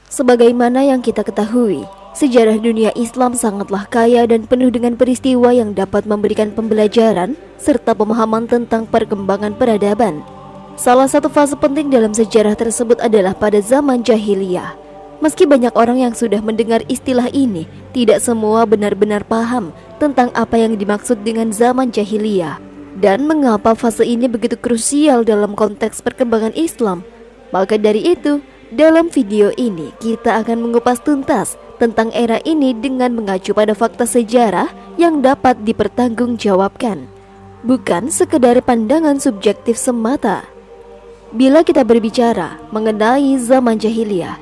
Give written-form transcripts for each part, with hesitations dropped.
Sebagaimana yang kita ketahui, sejarah dunia Islam sangatlah kaya dan penuh dengan peristiwa yang dapat memberikan pembelajaran serta pemahaman tentang perkembangan peradaban. Salah satu fase penting dalam sejarah tersebut adalah pada zaman jahiliyah. Meski banyak orang yang sudah mendengar istilah ini, tidak semua benar-benar paham tentang apa yang dimaksud dengan zaman jahiliyah dan mengapa fase ini begitu krusial dalam konteks perkembangan Islam. Maka dari itu, dalam video ini kita akan mengupas tuntas tentang era ini dengan mengacu pada fakta sejarah yang dapat dipertanggungjawabkan, bukan sekedar pandangan subjektif semata. Bila kita berbicara mengenai zaman jahiliyah,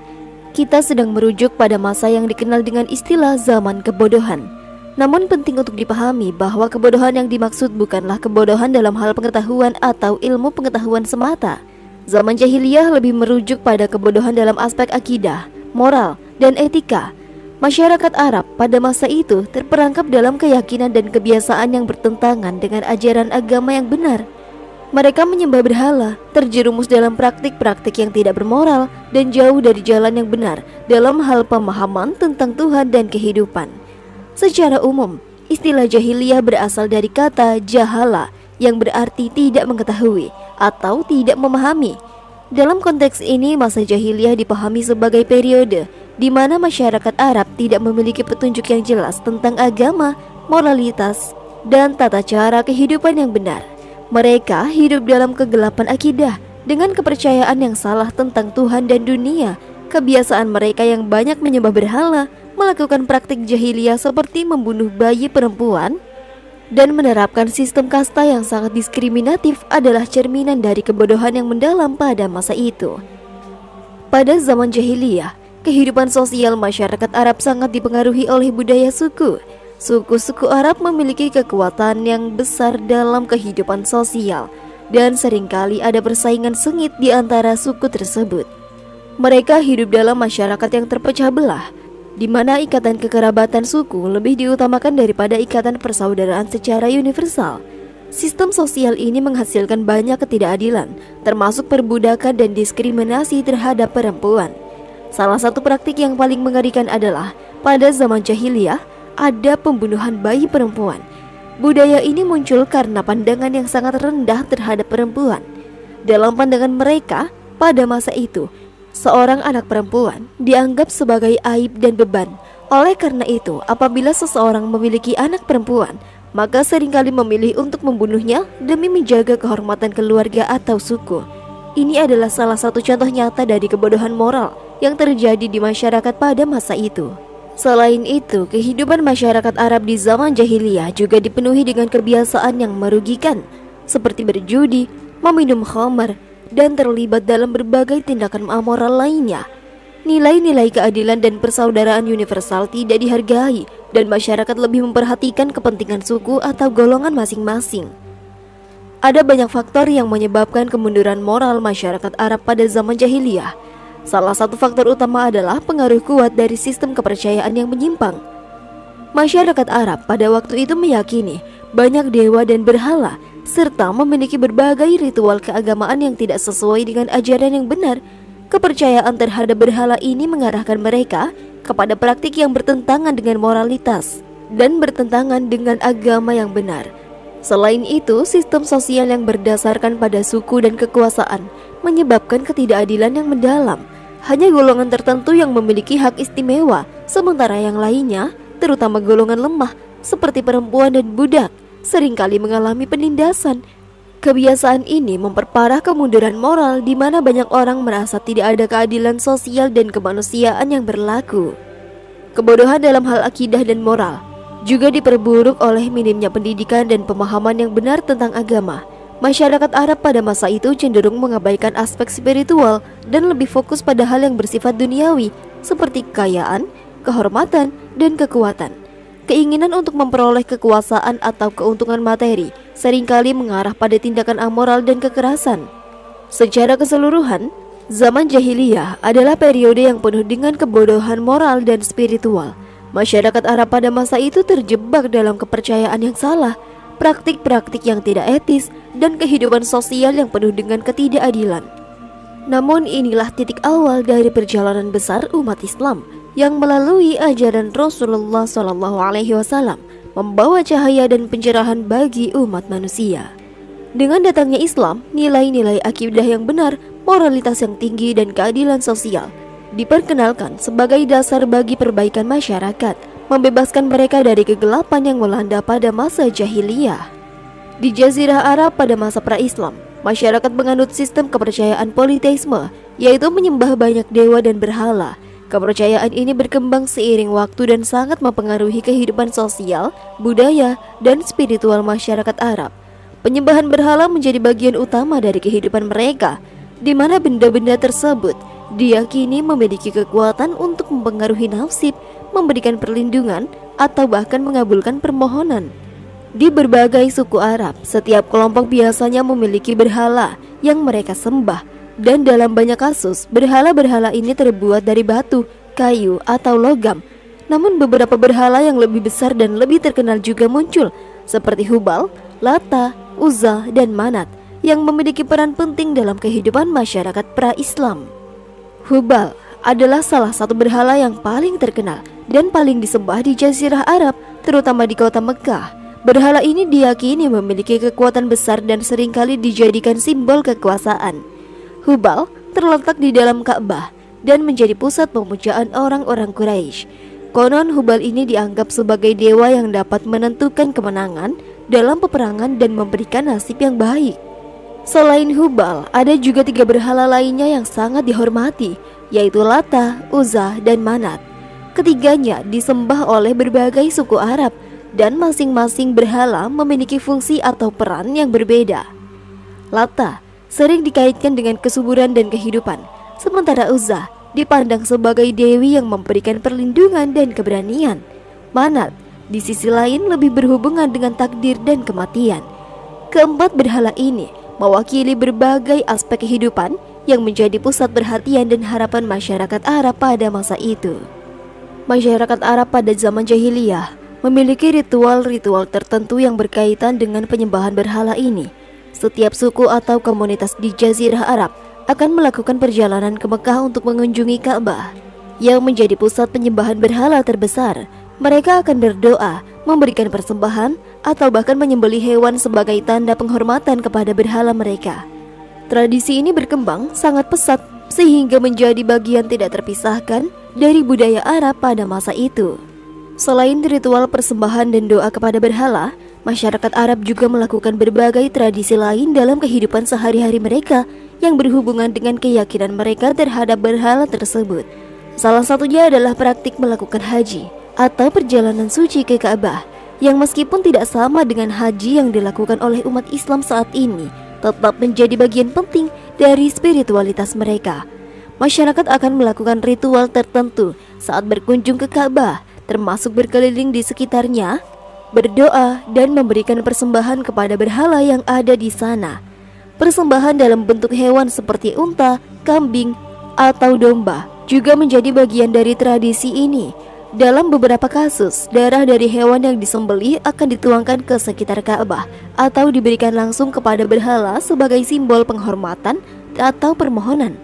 kita sedang merujuk pada masa yang dikenal dengan istilah zaman kebodohan. Namun penting untuk dipahami bahwa kebodohan yang dimaksud bukanlah kebodohan dalam hal pengetahuan atau ilmu pengetahuan semata. Zaman jahiliyah lebih merujuk pada kebodohan dalam aspek akidah, moral, dan etika. Masyarakat Arab pada masa itu terperangkap dalam keyakinan dan kebiasaan yang bertentangan dengan ajaran agama yang benar. Mereka menyembah berhala, terjerumus dalam praktik-praktik yang tidak bermoral, dan jauh dari jalan yang benar dalam hal pemahaman tentang Tuhan dan kehidupan. Secara umum, istilah jahiliyah berasal dari kata jahala yang berarti tidak mengetahui atau tidak memahami. Dalam konteks ini, masa jahiliyah dipahami sebagai periode di mana masyarakat Arab tidak memiliki petunjuk yang jelas tentang agama, moralitas, dan tata cara kehidupan yang benar. Mereka hidup dalam kegelapan akidah dengan kepercayaan yang salah tentang Tuhan dan dunia. Kebiasaan mereka yang banyak menyembah berhala, melakukan praktik jahiliyah seperti membunuh bayi perempuan, dan menerapkan sistem kasta yang sangat diskriminatif adalah cerminan dari kebodohan yang mendalam pada masa itu. Pada zaman jahiliyah, kehidupan sosial masyarakat Arab sangat dipengaruhi oleh budaya suku. Suku-suku Arab memiliki kekuatan yang besar dalam kehidupan sosial, dan seringkali ada persaingan sengit di antara suku tersebut. Mereka hidup dalam masyarakat yang terpecah belah, di mana ikatan kekerabatan suku lebih diutamakan daripada ikatan persaudaraan secara universal. Sistem sosial ini menghasilkan banyak ketidakadilan, termasuk perbudakan dan diskriminasi terhadap perempuan. Salah satu praktik yang paling mengerikan adalah pada zaman jahiliyah ada pembunuhan bayi perempuan. Budaya ini muncul karena pandangan yang sangat rendah terhadap perempuan. Dalam pandangan mereka, pada masa itu, seorang anak perempuan dianggap sebagai aib dan beban. Oleh karena itu, apabila seseorang memiliki anak perempuan, maka seringkali memilih untuk membunuhnya demi menjaga kehormatan keluarga atau suku. Ini adalah salah satu contoh nyata dari kebodohan moral yang terjadi di masyarakat pada masa itu. Selain itu, kehidupan masyarakat Arab di zaman jahiliyah juga dipenuhi dengan kebiasaan yang merugikan, seperti berjudi, meminum khamar, dan terlibat dalam berbagai tindakan amoral lainnya. Nilai-nilai keadilan dan persaudaraan universal tidak dihargai, dan masyarakat lebih memperhatikan kepentingan suku atau golongan masing-masing. Ada banyak faktor yang menyebabkan kemunduran moral masyarakat Arab pada zaman jahiliyah. Salah satu faktor utama adalah pengaruh kuat dari sistem kepercayaan yang menyimpang. Masyarakat Arab pada waktu itu meyakini banyak dewa dan berhala, serta memiliki berbagai ritual keagamaan yang tidak sesuai dengan ajaran yang benar. Kepercayaan terhadap berhala ini mengarahkan mereka kepada praktik yang bertentangan dengan moralitas dan bertentangan dengan agama yang benar. Selain itu, sistem sosial yang berdasarkan pada suku dan kekuasaan menyebabkan ketidakadilan yang mendalam. Hanya golongan tertentu yang memiliki hak istimewa, sementara yang lainnya, terutama golongan lemah seperti perempuan dan budak, seringkali mengalami penindasan. Kebiasaan ini memperparah kemunduran moral di mana banyak orang merasa tidak ada keadilan sosial dan kemanusiaan yang berlaku. Kebodohan dalam hal akidah dan moral juga diperburuk oleh minimnya pendidikan dan pemahaman yang benar tentang agama. Masyarakat Arab pada masa itu cenderung mengabaikan aspek spiritual dan lebih fokus pada hal yang bersifat duniawi seperti kekayaan, kehormatan, dan kekuatan. Keinginan untuk memperoleh kekuasaan atau keuntungan materi seringkali mengarah pada tindakan amoral dan kekerasan. Secara keseluruhan, zaman jahiliyah adalah periode yang penuh dengan kebodohan moral dan spiritual. Masyarakat Arab pada masa itu terjebak dalam kepercayaan yang salah, praktik-praktik yang tidak etis, dan kehidupan sosial yang penuh dengan ketidakadilan. Namun inilah titik awal dari perjalanan besar umat Islam yang melalui ajaran Rasulullah SAW membawa cahaya dan pencerahan bagi umat manusia. Dengan datangnya Islam, nilai-nilai akidah yang benar, moralitas yang tinggi dan keadilan sosial diperkenalkan sebagai dasar bagi perbaikan masyarakat, membebaskan mereka dari kegelapan yang melanda pada masa jahiliyah. Di Jazirah Arab pada masa pra-Islam, masyarakat menganut sistem kepercayaan politeisme, yaitu menyembah banyak dewa dan berhala. Kepercayaan ini berkembang seiring waktu dan sangat mempengaruhi kehidupan sosial, budaya, dan spiritual masyarakat Arab. Penyembahan berhala menjadi bagian utama dari kehidupan mereka, di mana benda-benda tersebut diyakini memiliki kekuatan untuk mempengaruhi nasib, memberikan perlindungan, atau bahkan mengabulkan permohonan. Di berbagai suku Arab, setiap kelompok biasanya memiliki berhala yang mereka sembah. Dan dalam banyak kasus, berhala-berhala ini terbuat dari batu, kayu, atau logam. Namun beberapa berhala yang lebih besar dan lebih terkenal juga muncul, seperti Hubal, Lata, Uzza, dan Manat, yang memiliki peran penting dalam kehidupan masyarakat pra-Islam. Hubal adalah salah satu berhala yang paling terkenal dan paling disembah di Jazirah Arab, terutama di kota Mekah. Berhala ini diyakini memiliki kekuatan besar dan seringkali dijadikan simbol kekuasaan. Hubal terletak di dalam Ka'bah dan menjadi pusat pemujaan orang-orang Quraisy. Konon Hubal ini dianggap sebagai dewa yang dapat menentukan kemenangan dalam peperangan dan memberikan nasib yang baik. Selain Hubal, ada juga 3 berhala lainnya yang sangat dihormati, yaitu Lata, Uzza, dan Manat. Ketiganya disembah oleh berbagai suku Arab dan masing-masing berhala memiliki fungsi atau peran yang berbeda. Lata sering dikaitkan dengan kesuburan dan kehidupan, sementara Uzza dipandang sebagai dewi yang memberikan perlindungan dan keberanian. Manat di sisi lain lebih berhubungan dengan takdir dan kematian. Keempat berhala ini mewakili berbagai aspek kehidupan yang menjadi pusat perhatian dan harapan masyarakat Arab pada masa itu. Masyarakat Arab pada zaman jahiliyah memiliki ritual-ritual tertentu yang berkaitan dengan penyembahan berhala ini. Setiap suku atau komunitas di Jazirah Arab akan melakukan perjalanan ke Mekah untuk mengunjungi Ka'bah, yang menjadi pusat penyembahan berhala terbesar. Mereka akan berdoa, memberikan persembahan, atau bahkan menyembelih hewan sebagai tanda penghormatan kepada berhala mereka. Tradisi ini berkembang sangat pesat sehingga menjadi bagian tidak terpisahkan dari budaya Arab pada masa itu. Selain ritual persembahan dan doa kepada berhala, masyarakat Arab juga melakukan berbagai tradisi lain dalam kehidupan sehari-hari mereka yang berhubungan dengan keyakinan mereka terhadap berhala tersebut. Salah satunya adalah praktik melakukan haji atau perjalanan suci ke Ka'bah, yang meskipun tidak sama dengan haji yang dilakukan oleh umat Islam saat ini, tetap menjadi bagian penting dari spiritualitas mereka. Masyarakat akan melakukan ritual tertentu saat berkunjung ke Ka'bah, termasuk berkeliling di sekitarnya, berdoa, dan memberikan persembahan kepada berhala yang ada di sana. Persembahan dalam bentuk hewan seperti unta, kambing, atau domba juga menjadi bagian dari tradisi ini. Dalam beberapa kasus, darah dari hewan yang disembelih akan dituangkan ke sekitar Ka'bah atau diberikan langsung kepada berhala sebagai simbol penghormatan atau permohonan.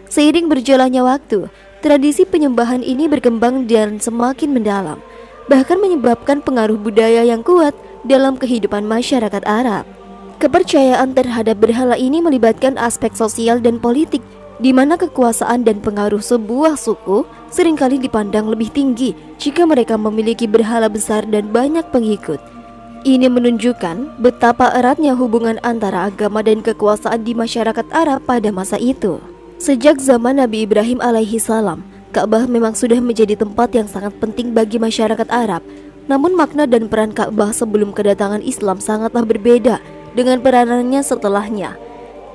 Seiring berjalannya waktu, tradisi penyembahan ini berkembang dan semakin mendalam, bahkan menyebabkan pengaruh budaya yang kuat dalam kehidupan masyarakat Arab. Kepercayaan terhadap berhala ini melibatkan aspek sosial dan politik, di mana kekuasaan dan pengaruh sebuah suku seringkali dipandang lebih tinggi jika mereka memiliki berhala besar dan banyak pengikut. Ini menunjukkan betapa eratnya hubungan antara agama dan kekuasaan di masyarakat Arab pada masa itu. Sejak zaman Nabi Ibrahim alaihi salam, Ka'bah memang sudah menjadi tempat yang sangat penting bagi masyarakat Arab. Namun makna dan peran Ka'bah sebelum kedatangan Islam sangatlah berbeda dengan peranannya setelahnya.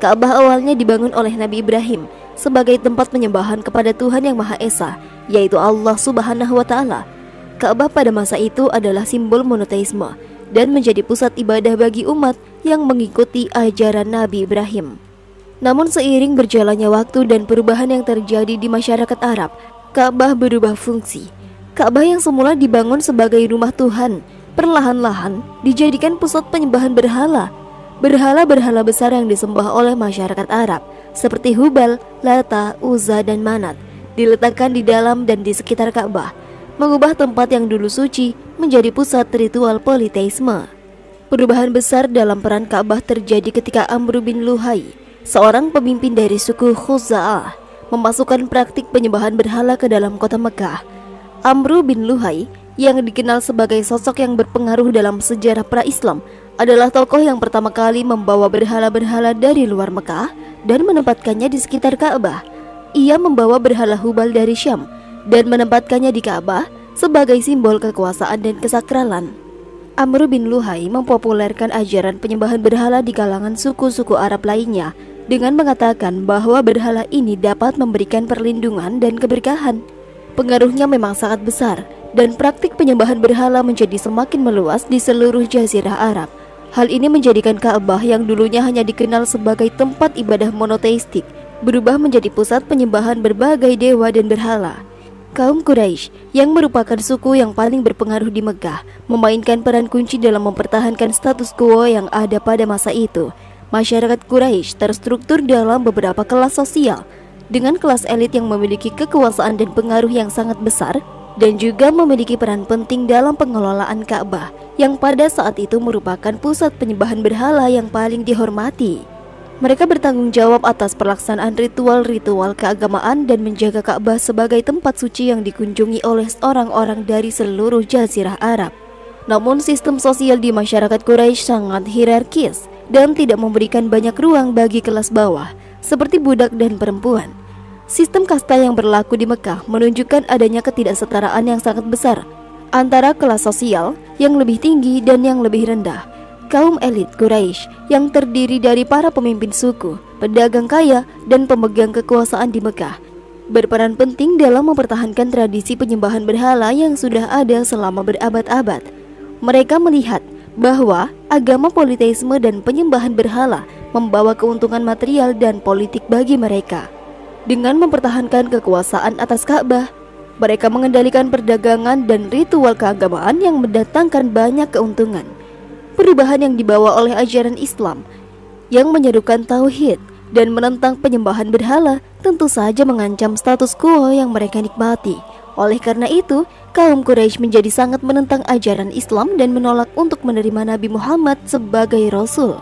Ka'bah awalnya dibangun oleh Nabi Ibrahim sebagai tempat penyembahan kepada Tuhan yang Maha Esa, yaitu Allah Subhanahu wa Ta'ala. Ka'bah pada masa itu adalah simbol monoteisme dan menjadi pusat ibadah bagi umat yang mengikuti ajaran Nabi Ibrahim. Namun seiring berjalannya waktu dan perubahan yang terjadi di masyarakat Arab, Ka'bah berubah fungsi. Ka'bah yang semula dibangun sebagai rumah Tuhan, perlahan-lahan dijadikan pusat penyembahan berhala. Berhala-berhala besar yang disembah oleh masyarakat Arab seperti Hubal, Lata, Uzza, dan Manat diletakkan di dalam dan di sekitar Ka'bah, mengubah tempat yang dulu suci menjadi pusat ritual politeisme. Perubahan besar dalam peran Ka'bah terjadi ketika Amr bin Luhai, seorang pemimpin dari suku Khuza'ah, memasukkan praktik penyembahan berhala ke dalam kota Mekah. Amr bin Luhai, yang dikenal sebagai sosok yang berpengaruh dalam sejarah pra-Islam, adalah tokoh yang pertama kali membawa berhala-berhala dari luar Mekah dan menempatkannya di sekitar Ka'bah. Ia membawa berhala Hubal dari Syam dan menempatkannya di Ka'bah sebagai simbol kekuasaan dan kesakralan. Amr bin Luhai mempopulerkan ajaran penyembahan berhala di kalangan suku-suku Arab lainnya dengan mengatakan bahwa berhala ini dapat memberikan perlindungan dan keberkahan. Pengaruhnya memang sangat besar dan praktik penyembahan berhala menjadi semakin meluas di seluruh jazirah Arab. Hal ini menjadikan Ka'bah yang dulunya hanya dikenal sebagai tempat ibadah monoteistik berubah menjadi pusat penyembahan berbagai dewa dan berhala. Kaum Quraisy, yang merupakan suku yang paling berpengaruh di Mekah, memainkan peran kunci dalam mempertahankan status quo yang ada pada masa itu. Masyarakat Quraisy terstruktur dalam beberapa kelas sosial, dengan kelas elit yang memiliki kekuasaan dan pengaruh yang sangat besar, dan juga memiliki peran penting dalam pengelolaan Ka'bah, yang pada saat itu merupakan pusat penyembahan berhala yang paling dihormati. Mereka bertanggung jawab atas pelaksanaan ritual-ritual keagamaan dan menjaga Ka'bah sebagai tempat suci yang dikunjungi oleh orang-orang dari seluruh jazirah Arab. Namun sistem sosial di masyarakat Quraisy sangat hierarkis dan tidak memberikan banyak ruang bagi kelas bawah, seperti budak dan perempuan. Sistem kasta yang berlaku di Mekah menunjukkan adanya ketidaksetaraan yang sangat besar antara kelas sosial yang lebih tinggi dan yang lebih rendah. Kaum elit Quraisy yang terdiri dari para pemimpin suku, pedagang kaya, dan pemegang kekuasaan di Mekah berperan penting dalam mempertahankan tradisi penyembahan berhala yang sudah ada selama berabad-abad. Mereka melihat bahwa agama politeisme dan penyembahan berhala membawa keuntungan material dan politik bagi mereka. Dengan mempertahankan kekuasaan atas Ka'bah, mereka mengendalikan perdagangan dan ritual keagamaan yang mendatangkan banyak keuntungan. Perubahan yang dibawa oleh ajaran Islam yang menyerukan tauhid dan menentang penyembahan berhala tentu saja mengancam status quo yang mereka nikmati. Oleh karena itu, kaum Quraisy menjadi sangat menentang ajaran Islam dan menolak untuk menerima Nabi Muhammad sebagai Rasul.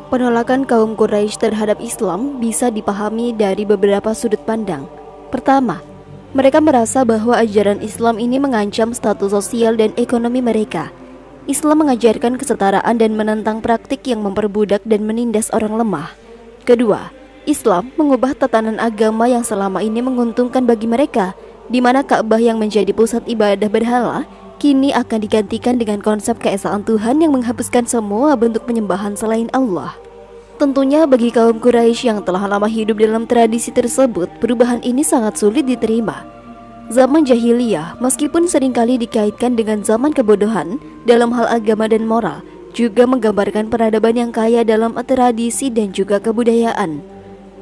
Penolakan kaum Quraisy terhadap Islam bisa dipahami dari beberapa sudut pandang. Pertama, mereka merasa bahwa ajaran Islam ini mengancam status sosial dan ekonomi mereka. Islam mengajarkan kesetaraan dan menentang praktik yang memperbudak dan menindas orang lemah. Kedua, Islam mengubah tatanan agama yang selama ini menguntungkan bagi mereka, di mana Ka'bah yang menjadi pusat ibadah berhala kini akan digantikan dengan konsep keesaan Tuhan yang menghapuskan semua bentuk penyembahan selain Allah. Tentunya bagi kaum Quraisy yang telah lama hidup dalam tradisi tersebut, perubahan ini sangat sulit diterima. Zaman jahiliyah, meskipun seringkali dikaitkan dengan zaman kebodohan dalam hal agama dan moral, juga menggambarkan peradaban yang kaya dalam tradisi dan juga kebudayaan.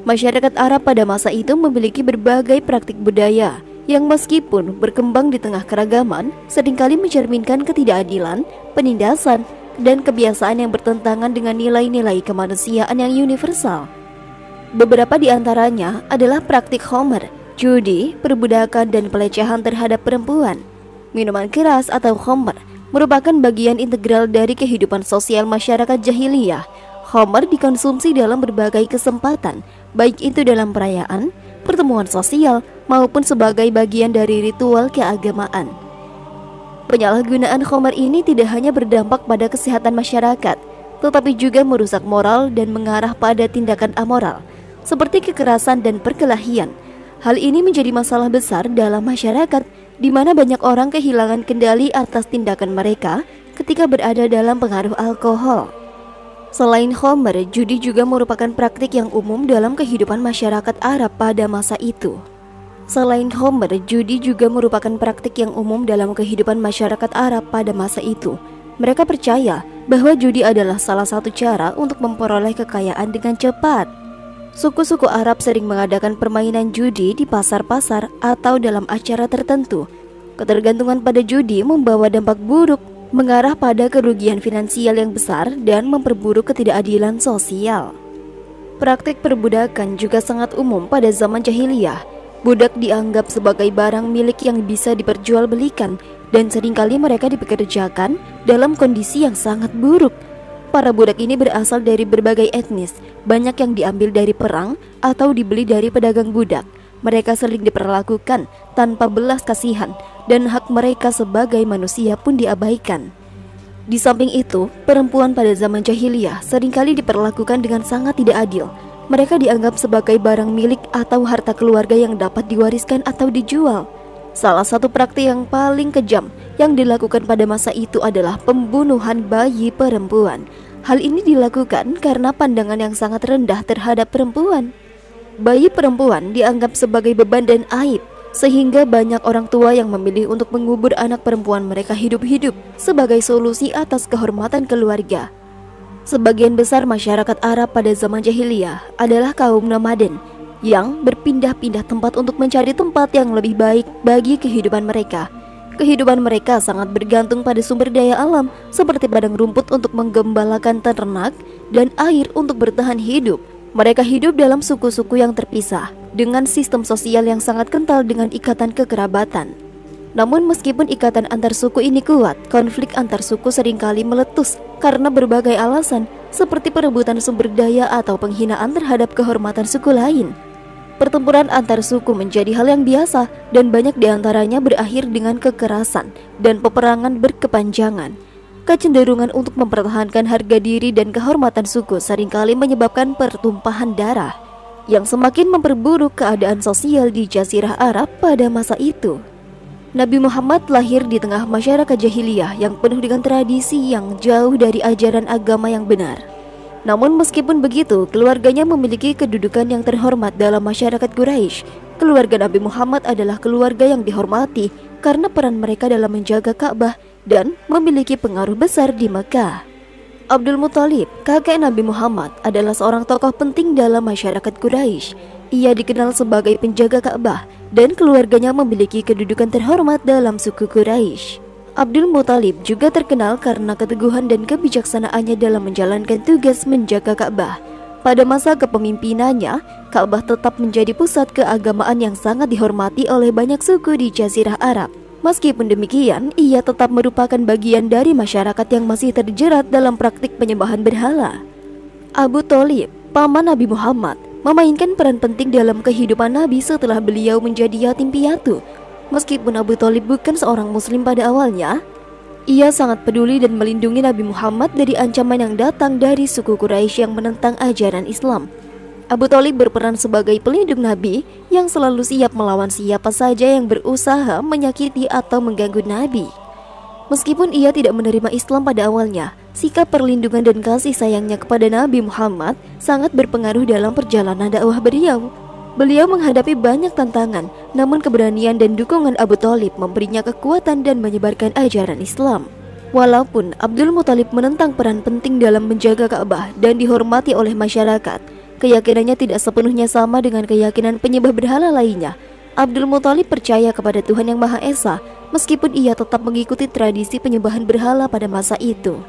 Masyarakat Arab pada masa itu memiliki berbagai praktik budaya yang meskipun berkembang di tengah keragaman, seringkali mencerminkan ketidakadilan, penindasan, dan kebiasaan yang bertentangan dengan nilai-nilai kemanusiaan yang universal. Beberapa di antaranya adalah praktik khamr, judi, perbudakan, dan pelecehan terhadap perempuan. Minuman keras atau khamr merupakan bagian integral dari kehidupan sosial masyarakat jahiliyah. Khamr dikonsumsi dalam berbagai kesempatan, baik itu dalam perayaan, pertemuan sosial, maupun sebagai bagian dari ritual keagamaan. Penyalahgunaan khamr ini tidak hanya berdampak pada kesehatan masyarakat, tetapi juga merusak moral dan mengarah pada tindakan amoral, seperti kekerasan dan perkelahian. Hal ini menjadi masalah besar dalam masyarakat, di mana banyak orang kehilangan kendali atas tindakan mereka ketika berada dalam pengaruh alkohol. Selain khamr, judi juga merupakan praktik yang umum dalam kehidupan masyarakat Arab pada masa itu. Selain khamr, judi juga merupakan praktik yang umum dalam kehidupan masyarakat Arab pada masa itu. Mereka percaya bahwa judi adalah salah satu cara untuk memperoleh kekayaan dengan cepat. Suku-suku Arab sering mengadakan permainan judi di pasar-pasar atau dalam acara tertentu. Ketergantungan pada judi membawa dampak buruk, mengarah pada kerugian finansial yang besar dan memperburuk ketidakadilan sosial. Praktik perbudakan juga sangat umum pada zaman jahiliyah. Budak dianggap sebagai barang milik yang bisa diperjualbelikan dan seringkali mereka dipekerjakan dalam kondisi yang sangat buruk. Para budak ini berasal dari berbagai etnis, banyak yang diambil dari perang atau dibeli dari pedagang budak. Mereka sering diperlakukan tanpa belas kasihan dan hak mereka sebagai manusia pun diabaikan. Di samping itu, perempuan pada zaman jahiliyah seringkali diperlakukan dengan sangat tidak adil. Mereka dianggap sebagai barang milik atau harta keluarga yang dapat diwariskan atau dijual. Salah satu praktik yang paling kejam yang dilakukan pada masa itu adalah pembunuhan bayi perempuan. Hal ini dilakukan karena pandangan yang sangat rendah terhadap perempuan. Bayi perempuan dianggap sebagai beban dan aib, sehingga banyak orang tua yang memilih untuk mengubur anak perempuan mereka hidup-hidup sebagai solusi atas kehormatan keluarga. Sebagian besar masyarakat Arab pada zaman jahiliyah adalah kaum nomaden yang berpindah-pindah tempat untuk mencari tempat yang lebih baik bagi kehidupan mereka. Kehidupan mereka sangat bergantung pada sumber daya alam seperti padang rumput untuk menggembalakan ternak dan air untuk bertahan hidup. Mereka hidup dalam suku-suku yang terpisah dengan sistem sosial yang sangat kental dengan ikatan kekerabatan. Namun meskipun ikatan antar suku ini kuat, konflik antar suku seringkali meletus karena berbagai alasan seperti perebutan sumber daya atau penghinaan terhadap kehormatan suku lain. Pertempuran antar suku menjadi hal yang biasa dan banyak diantaranya berakhir dengan kekerasan dan peperangan berkepanjangan. Kecenderungan untuk mempertahankan harga diri dan kehormatan suku seringkali menyebabkan pertumpahan darah yang semakin memperburuk keadaan sosial di Jazirah Arab pada masa itu. Nabi Muhammad lahir di tengah masyarakat jahiliyah yang penuh dengan tradisi yang jauh dari ajaran agama yang benar. Namun meskipun begitu, keluarganya memiliki kedudukan yang terhormat dalam masyarakat Quraisy. Keluarga Nabi Muhammad adalah keluarga yang dihormati karena peran mereka dalam menjaga Ka'bah dan memiliki pengaruh besar di Mekah. Abdul Muthalib, kakek Nabi Muhammad, adalah seorang tokoh penting dalam masyarakat Quraisy. Ia dikenal sebagai penjaga Ka'bah dan keluarganya memiliki kedudukan terhormat dalam suku Quraisy. Abdul Muthalib juga terkenal karena keteguhan dan kebijaksanaannya dalam menjalankan tugas menjaga Ka'bah. Pada masa kepemimpinannya, Ka'bah tetap menjadi pusat keagamaan yang sangat dihormati oleh banyak suku di Jazirah Arab. Meskipun demikian, ia tetap merupakan bagian dari masyarakat yang masih terjerat dalam praktik penyembahan berhala. Abu Thalib, paman Nabi Muhammad, memainkan peran penting dalam kehidupan Nabi setelah beliau menjadi yatim piatu. Meskipun Abu Thalib bukan seorang muslim pada awalnya, ia sangat peduli dan melindungi Nabi Muhammad dari ancaman yang datang dari suku Quraisy yang menentang ajaran Islam. Abu Thalib berperan sebagai pelindung Nabi yang selalu siap melawan siapa saja yang berusaha menyakiti atau mengganggu Nabi. Meskipun ia tidak menerima Islam pada awalnya, sikap perlindungan dan kasih sayangnya kepada Nabi Muhammad sangat berpengaruh dalam perjalanan dakwah beliau. Beliau menghadapi banyak tantangan, namun keberanian dan dukungan Abu Thalib memberinya kekuatan dan menyebarkan ajaran Islam. Walaupun Abdul Muthalib menentang peran penting dalam menjaga Ka'bah dan dihormati oleh masyarakat, keyakinannya tidak sepenuhnya sama dengan keyakinan penyembah berhala lainnya. Abdul Muthalib percaya kepada Tuhan Yang Maha Esa, meskipun ia tetap mengikuti tradisi penyembahan berhala pada masa itu.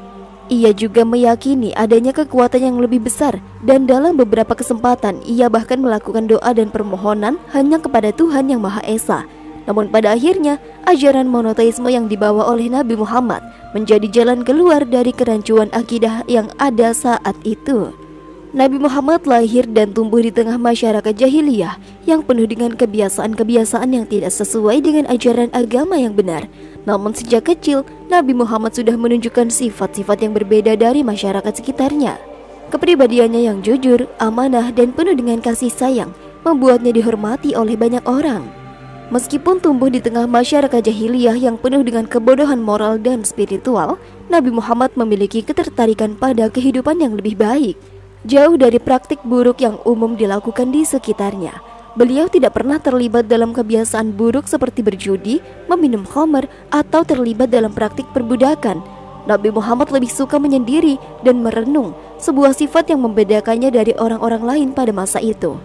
Ia juga meyakini adanya kekuatan yang lebih besar, dan dalam beberapa kesempatan ia bahkan melakukan doa dan permohonan hanya kepada Tuhan Yang Maha Esa. Namun pada akhirnya, ajaran monoteisme yang dibawa oleh Nabi Muhammad menjadi jalan keluar dari kerancuan akidah yang ada saat itu. Nabi Muhammad lahir dan tumbuh di tengah masyarakat jahiliyah yang penuh dengan kebiasaan-kebiasaan yang tidak sesuai dengan ajaran agama yang benar. Namun sejak kecil, Nabi Muhammad sudah menunjukkan sifat-sifat yang berbeda dari masyarakat sekitarnya. Kepribadiannya yang jujur, amanah, dan penuh dengan kasih sayang membuatnya dihormati oleh banyak orang. Meskipun tumbuh di tengah masyarakat jahiliyah yang penuh dengan kebodohan moral dan spiritual, Nabi Muhammad memiliki ketertarikan pada kehidupan yang lebih baik, jauh dari praktik buruk yang umum dilakukan di sekitarnya. Beliau tidak pernah terlibat dalam kebiasaan buruk seperti berjudi, meminum khamar, atau terlibat dalam praktik perbudakan. Nabi Muhammad lebih suka menyendiri dan merenung, sebuah sifat yang membedakannya dari orang-orang lain pada masa itu.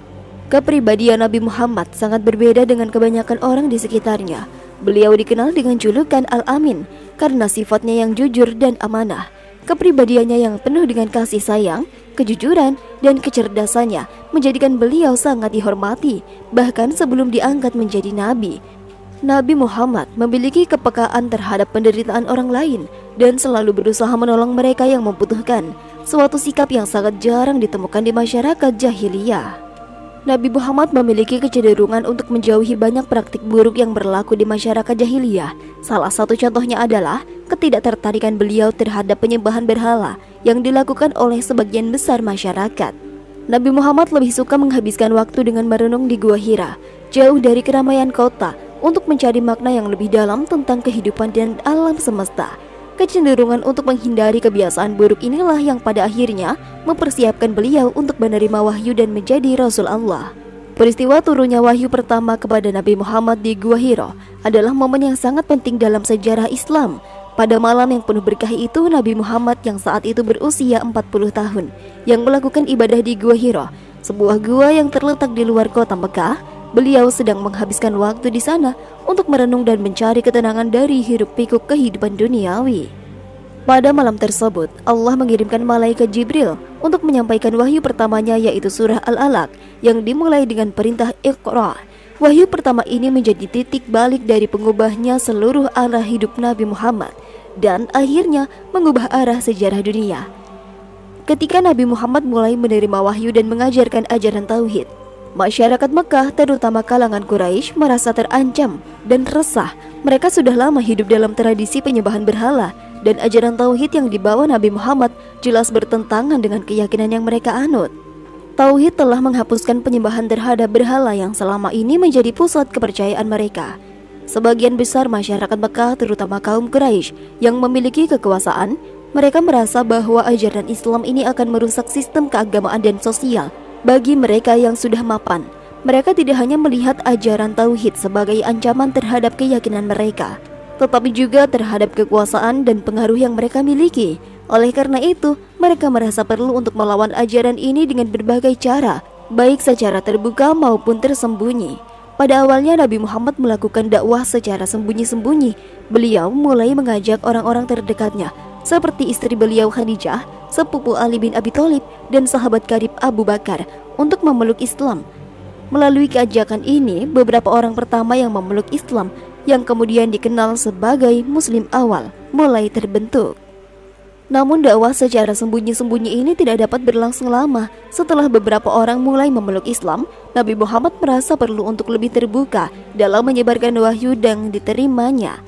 Kepribadian Nabi Muhammad sangat berbeda dengan kebanyakan orang di sekitarnya. Beliau dikenal dengan julukan Al-Amin karena sifatnya yang jujur dan amanah. Kepribadiannya yang penuh dengan kasih sayang kejujuran, dan kecerdasannya menjadikan beliau sangat dihormati, bahkan sebelum diangkat menjadi nabi. Nabi Muhammad memiliki kepekaan terhadap penderitaan orang lain dan selalu berusaha menolong mereka yang membutuhkan, suatu sikap yang sangat jarang ditemukan di masyarakat jahiliyah. Nabi Muhammad memiliki kecenderungan untuk menjauhi banyak praktik buruk yang berlaku di masyarakat jahiliyah. Salah satu contohnya adalah ketidaktertarikan beliau terhadap penyembahan berhala yang dilakukan oleh sebagian besar masyarakat. Nabi Muhammad lebih suka menghabiskan waktu dengan merenung di Gua Hira, jauh dari keramaian kota, untuk mencari makna yang lebih dalam tentang kehidupan dan alam semesta. Kecenderungan untuk menghindari kebiasaan buruk inilah yang pada akhirnya mempersiapkan beliau untuk menerima wahyu dan menjadi Rasul Allah. Peristiwa turunnya wahyu pertama kepada Nabi Muhammad di Gua Hira adalah momen yang sangat penting dalam sejarah Islam. Pada malam yang penuh berkah itu, Nabi Muhammad yang saat itu berusia 40 tahun yang melakukan ibadah di Gua Hira, sebuah gua yang terletak di luar kota Mekah. Beliau sedang menghabiskan waktu di sana untuk merenung dan mencari ketenangan dari hiruk-pikuk kehidupan duniawi. Pada malam tersebut, Allah mengirimkan malaikat Jibril untuk menyampaikan wahyu pertamanya, yaitu surah Al-Alaq yang dimulai dengan perintah Iqra. Wahyu pertama ini menjadi titik balik dari pengubahnya seluruh arah hidup Nabi Muhammad dan akhirnya mengubah arah sejarah dunia. Ketika Nabi Muhammad mulai menerima wahyu dan mengajarkan ajaran tauhid, masyarakat Mekah, terutama kalangan Quraisy, merasa terancam dan resah. Mereka sudah lama hidup dalam tradisi penyembahan berhala, dan ajaran tauhid yang dibawa Nabi Muhammad jelas bertentangan dengan keyakinan yang mereka anut. Tauhid telah menghapuskan penyembahan terhadap berhala yang selama ini menjadi pusat kepercayaan mereka. Sebagian besar masyarakat Mekah, terutama kaum Quraisy yang memiliki kekuasaan, mereka merasa bahwa ajaran Islam ini akan merusak sistem keagamaan dan sosial bagi mereka yang sudah mapan. Mereka tidak hanya melihat ajaran tauhid sebagai ancaman terhadap keyakinan mereka, tetapi juga terhadap kekuasaan dan pengaruh yang mereka miliki. Oleh karena itu, mereka merasa perlu untuk melawan ajaran ini dengan berbagai cara, baik secara terbuka maupun tersembunyi. Pada awalnya Nabi Muhammad melakukan dakwah secara sembunyi-sembunyi. Beliau mulai mengajak orang-orang terdekatnya, seperti istri beliau Khadijah, sepupu Ali bin Abi Thalib, dan sahabat karib Abu Bakar untuk memeluk Islam. Melalui keajakan ini, beberapa orang pertama yang memeluk Islam, yang kemudian dikenal sebagai Muslim awal, mulai terbentuk. Namun dakwah secara sembunyi-sembunyi ini tidak dapat berlangsung lama. Setelah beberapa orang mulai memeluk Islam, Nabi Muhammad merasa perlu untuk lebih terbuka dalam menyebarkan wahyu dan diterimanya.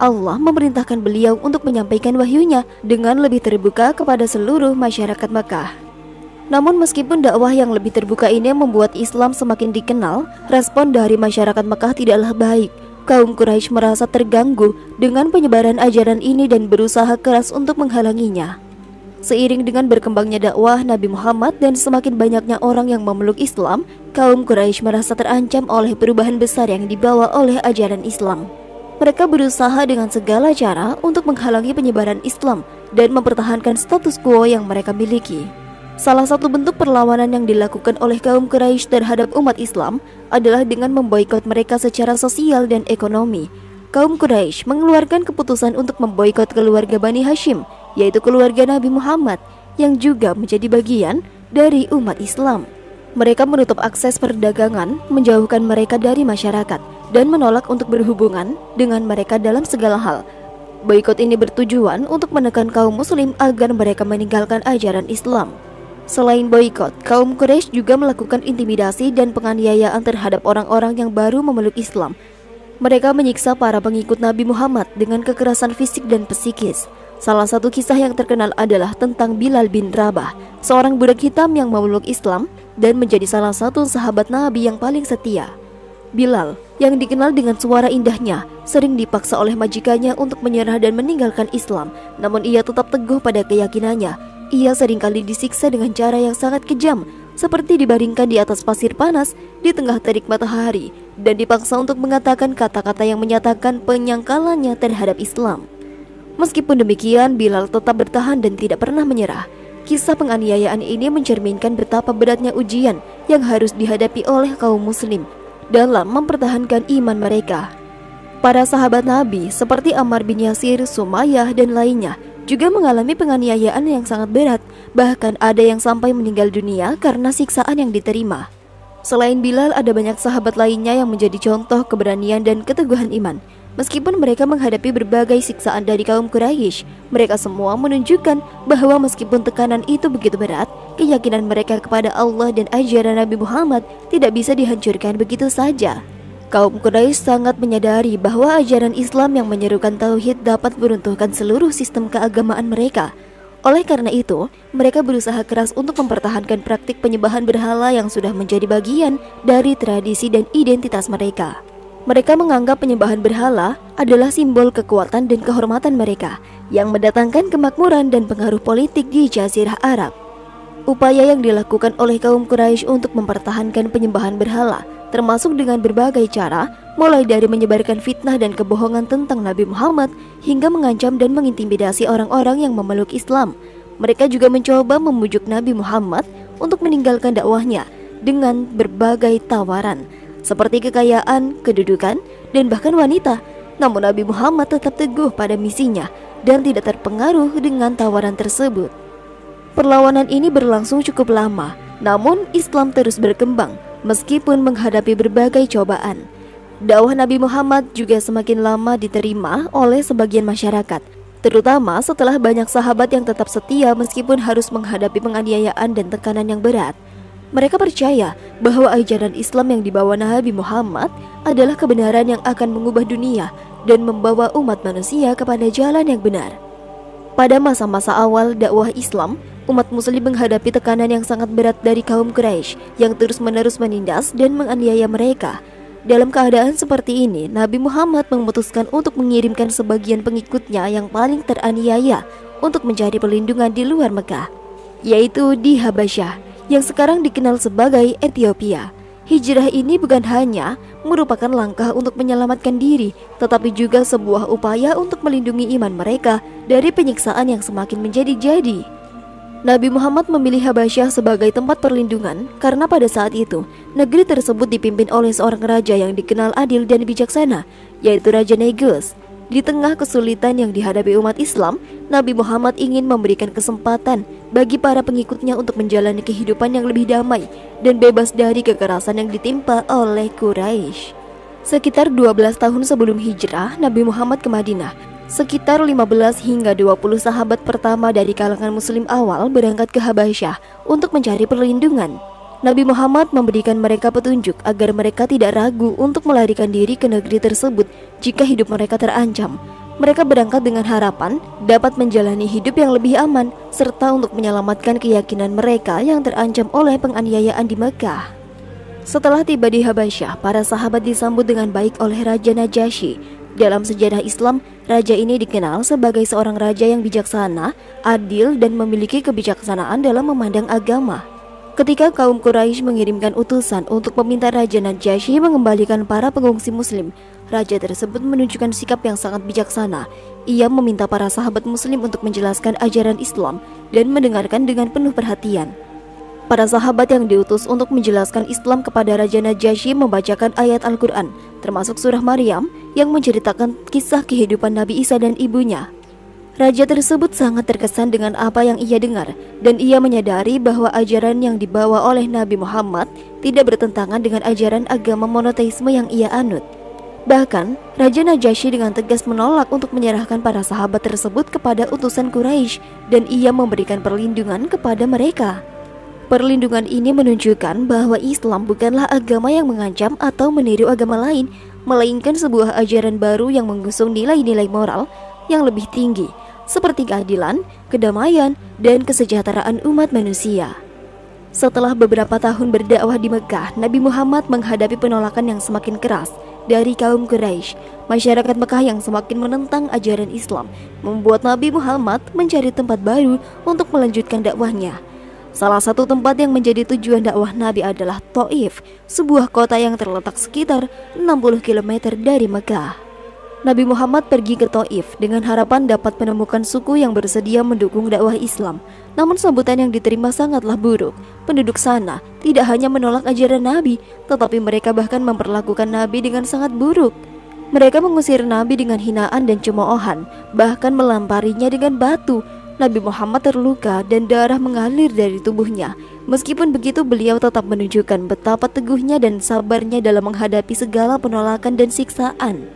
Allah memerintahkan beliau untuk menyampaikan wahyunya dengan lebih terbuka kepada seluruh masyarakat Mekah. Namun meskipun dakwah yang lebih terbuka ini membuat Islam semakin dikenal, respon dari masyarakat Mekah tidaklah baik. Kaum Quraisy merasa terganggu dengan penyebaran ajaran ini dan berusaha keras untuk menghalanginya. Seiring dengan berkembangnya dakwah Nabi Muhammad dan semakin banyaknya orang yang memeluk Islam, kaum Quraisy merasa terancam oleh perubahan besar yang dibawa oleh ajaran Islam. Mereka berusaha dengan segala cara untuk menghalangi penyebaran Islam dan mempertahankan status quo yang mereka miliki. Salah satu bentuk perlawanan yang dilakukan oleh kaum Quraisy terhadap umat Islam adalah dengan memboikot mereka secara sosial dan ekonomi. Kaum Quraisy mengeluarkan keputusan untuk memboikot keluarga Bani Hashim, yaitu keluarga Nabi Muhammad, yang juga menjadi bagian dari umat Islam. Mereka menutup akses perdagangan, menjauhkan mereka dari masyarakat, dan menolak untuk berhubungan dengan mereka dalam segala hal. Boikot ini bertujuan untuk menekan kaum muslim agar mereka meninggalkan ajaran Islam. Selain boikot, kaum Quraisy juga melakukan intimidasi dan penganiayaan terhadap orang-orang yang baru memeluk Islam. Mereka menyiksa para pengikut Nabi Muhammad dengan kekerasan fisik dan psikis. Salah satu kisah yang terkenal adalah tentang Bilal bin Rabah, seorang budak hitam yang memeluk Islam dan menjadi salah satu sahabat Nabi yang paling setia. Bilal, yang dikenal dengan suara indahnya, sering dipaksa oleh majikannya untuk menyerah dan meninggalkan Islam. Namun ia tetap teguh pada keyakinannya. Ia seringkali disiksa dengan cara yang sangat kejam, seperti dibaringkan di atas pasir panas di tengah terik matahari, dan dipaksa untuk mengatakan kata-kata yang menyatakan penyangkalannya terhadap Islam. Meskipun demikian, Bilal tetap bertahan dan tidak pernah menyerah. Kisah penganiayaan ini mencerminkan betapa beratnya ujian yang harus dihadapi oleh kaum muslim dalam mempertahankan iman mereka. Para sahabat Nabi seperti Ammar bin Yasir, Sumayyah, dan lainnya juga mengalami penganiayaan yang sangat berat. Bahkan ada yang sampai meninggal dunia karena siksaan yang diterima. Selain Bilal, ada banyak sahabat lainnya yang menjadi contoh keberanian dan keteguhan iman. Meskipun mereka menghadapi berbagai siksaan dari kaum Quraisy, mereka semua menunjukkan bahwa meskipun tekanan itu begitu berat, keyakinan mereka kepada Allah dan ajaran Nabi Muhammad tidak bisa dihancurkan begitu saja. Kaum Quraisy sangat menyadari bahwa ajaran Islam yang menyerukan tauhid dapat meruntuhkan seluruh sistem keagamaan mereka. Oleh karena itu, mereka berusaha keras untuk mempertahankan praktik penyembahan berhala yang sudah menjadi bagian dari tradisi dan identitas mereka. Mereka menganggap penyembahan berhala adalah simbol kekuatan dan kehormatan mereka yang mendatangkan kemakmuran dan pengaruh politik di Jazirah Arab. Upaya yang dilakukan oleh kaum Quraisy untuk mempertahankan penyembahan berhala termasuk dengan berbagai cara, mulai dari menyebarkan fitnah dan kebohongan tentang Nabi Muhammad hingga mengancam dan mengintimidasi orang-orang yang memeluk Islam. Mereka juga mencoba membujuk Nabi Muhammad untuk meninggalkan dakwahnya dengan berbagai tawaran seperti kekayaan, kedudukan, dan bahkan wanita. Namun Nabi Muhammad tetap teguh pada misinya dan tidak terpengaruh dengan tawaran tersebut. Perlawanan ini berlangsung cukup lama, namun Islam terus berkembang meskipun menghadapi berbagai cobaan. Dakwah Nabi Muhammad juga semakin lama diterima oleh sebagian masyarakat, terutama setelah banyak sahabat yang tetap setia meskipun harus menghadapi penganiayaan dan tekanan yang berat. Mereka percaya bahwa ajaran Islam yang dibawa Nabi Muhammad adalah kebenaran yang akan mengubah dunia dan membawa umat manusia kepada jalan yang benar. Pada masa-masa awal dakwah Islam, umat muslim menghadapi tekanan yang sangat berat dari kaum Quraisy yang terus-menerus menindas dan menganiaya mereka. Dalam keadaan seperti ini, Nabi Muhammad memutuskan untuk mengirimkan sebagian pengikutnya yang paling teraniaya untuk mencari perlindungan di luar Mekah, yaitu di Habasyah, yang sekarang dikenal sebagai Ethiopia. Hijrah ini bukan hanya merupakan langkah untuk menyelamatkan diri, tetapi juga sebuah upaya untuk melindungi iman mereka dari penyiksaan yang semakin menjadi-jadi. Nabi Muhammad memilih Habasyah sebagai tempat perlindungan karena pada saat itu negeri tersebut dipimpin oleh seorang raja yang dikenal adil dan bijaksana, yaitu Raja Negus. Di tengah kesulitan yang dihadapi umat Islam, Nabi Muhammad ingin memberikan kesempatan bagi para pengikutnya untuk menjalani kehidupan yang lebih damai dan bebas dari kekerasan yang ditimpa oleh Quraisy. Sekitar 12 tahun sebelum hijrah Nabi Muhammad ke Madinah, sekitar 15 hingga 20 sahabat pertama dari kalangan muslim awal berangkat ke Habasyah untuk mencari perlindungan. Nabi Muhammad memberikan mereka petunjuk agar mereka tidak ragu untuk melarikan diri ke negeri tersebut jika hidup mereka terancam. Mereka berangkat dengan harapan dapat menjalani hidup yang lebih aman serta untuk menyelamatkan keyakinan mereka yang terancam oleh penganiayaan di Mekah. Setelah tiba di Habasyah, para sahabat disambut dengan baik oleh Raja Najasyi. Dalam sejarah Islam, raja ini dikenal sebagai seorang raja yang bijaksana, adil, dan memiliki kebijaksanaan dalam memandang agama. Ketika kaum Quraisy mengirimkan utusan untuk meminta Raja Najasyi mengembalikan para pengungsi muslim, raja tersebut menunjukkan sikap yang sangat bijaksana. Ia meminta para sahabat muslim untuk menjelaskan ajaran Islam dan mendengarkan dengan penuh perhatian. Para sahabat yang diutus untuk menjelaskan Islam kepada Raja Najasyi membacakan ayat Al-Quran, termasuk surah Maryam yang menceritakan kisah kehidupan Nabi Isa dan ibunya. Raja tersebut sangat terkesan dengan apa yang ia dengar, dan ia menyadari bahwa ajaran yang dibawa oleh Nabi Muhammad tidak bertentangan dengan ajaran agama monoteisme yang ia anut. Bahkan, Raja Najasyi dengan tegas menolak untuk menyerahkan para sahabat tersebut kepada utusan Quraisy, dan ia memberikan perlindungan kepada mereka. Perlindungan ini menunjukkan bahwa Islam bukanlah agama yang mengancam atau meniru agama lain, melainkan sebuah ajaran baru yang mengusung nilai-nilai moral yang lebih tinggi, seperti keadilan, kedamaian, dan kesejahteraan umat manusia. Setelah beberapa tahun berdakwah di Mekah, Nabi Muhammad menghadapi penolakan yang semakin keras dari kaum Quraisy. Masyarakat Mekah yang semakin menentang ajaran Islam membuat Nabi Muhammad mencari tempat baru untuk melanjutkan dakwahnya. Salah satu tempat yang menjadi tujuan dakwah Nabi adalah Thaif, sebuah kota yang terletak sekitar 60 km dari Mekah. Nabi Muhammad pergi ke Thaif dengan harapan dapat menemukan suku yang bersedia mendukung dakwah Islam. Namun sambutan yang diterima sangatlah buruk. Penduduk sana tidak hanya menolak ajaran Nabi, tetapi mereka bahkan memperlakukan Nabi dengan sangat buruk. Mereka mengusir Nabi dengan hinaan dan cemoohan, bahkan melamparinya dengan batu. Nabi Muhammad terluka dan darah mengalir dari tubuhnya. Meskipun begitu, beliau tetap menunjukkan betapa teguhnya dan sabarnya dalam menghadapi segala penolakan dan siksaan.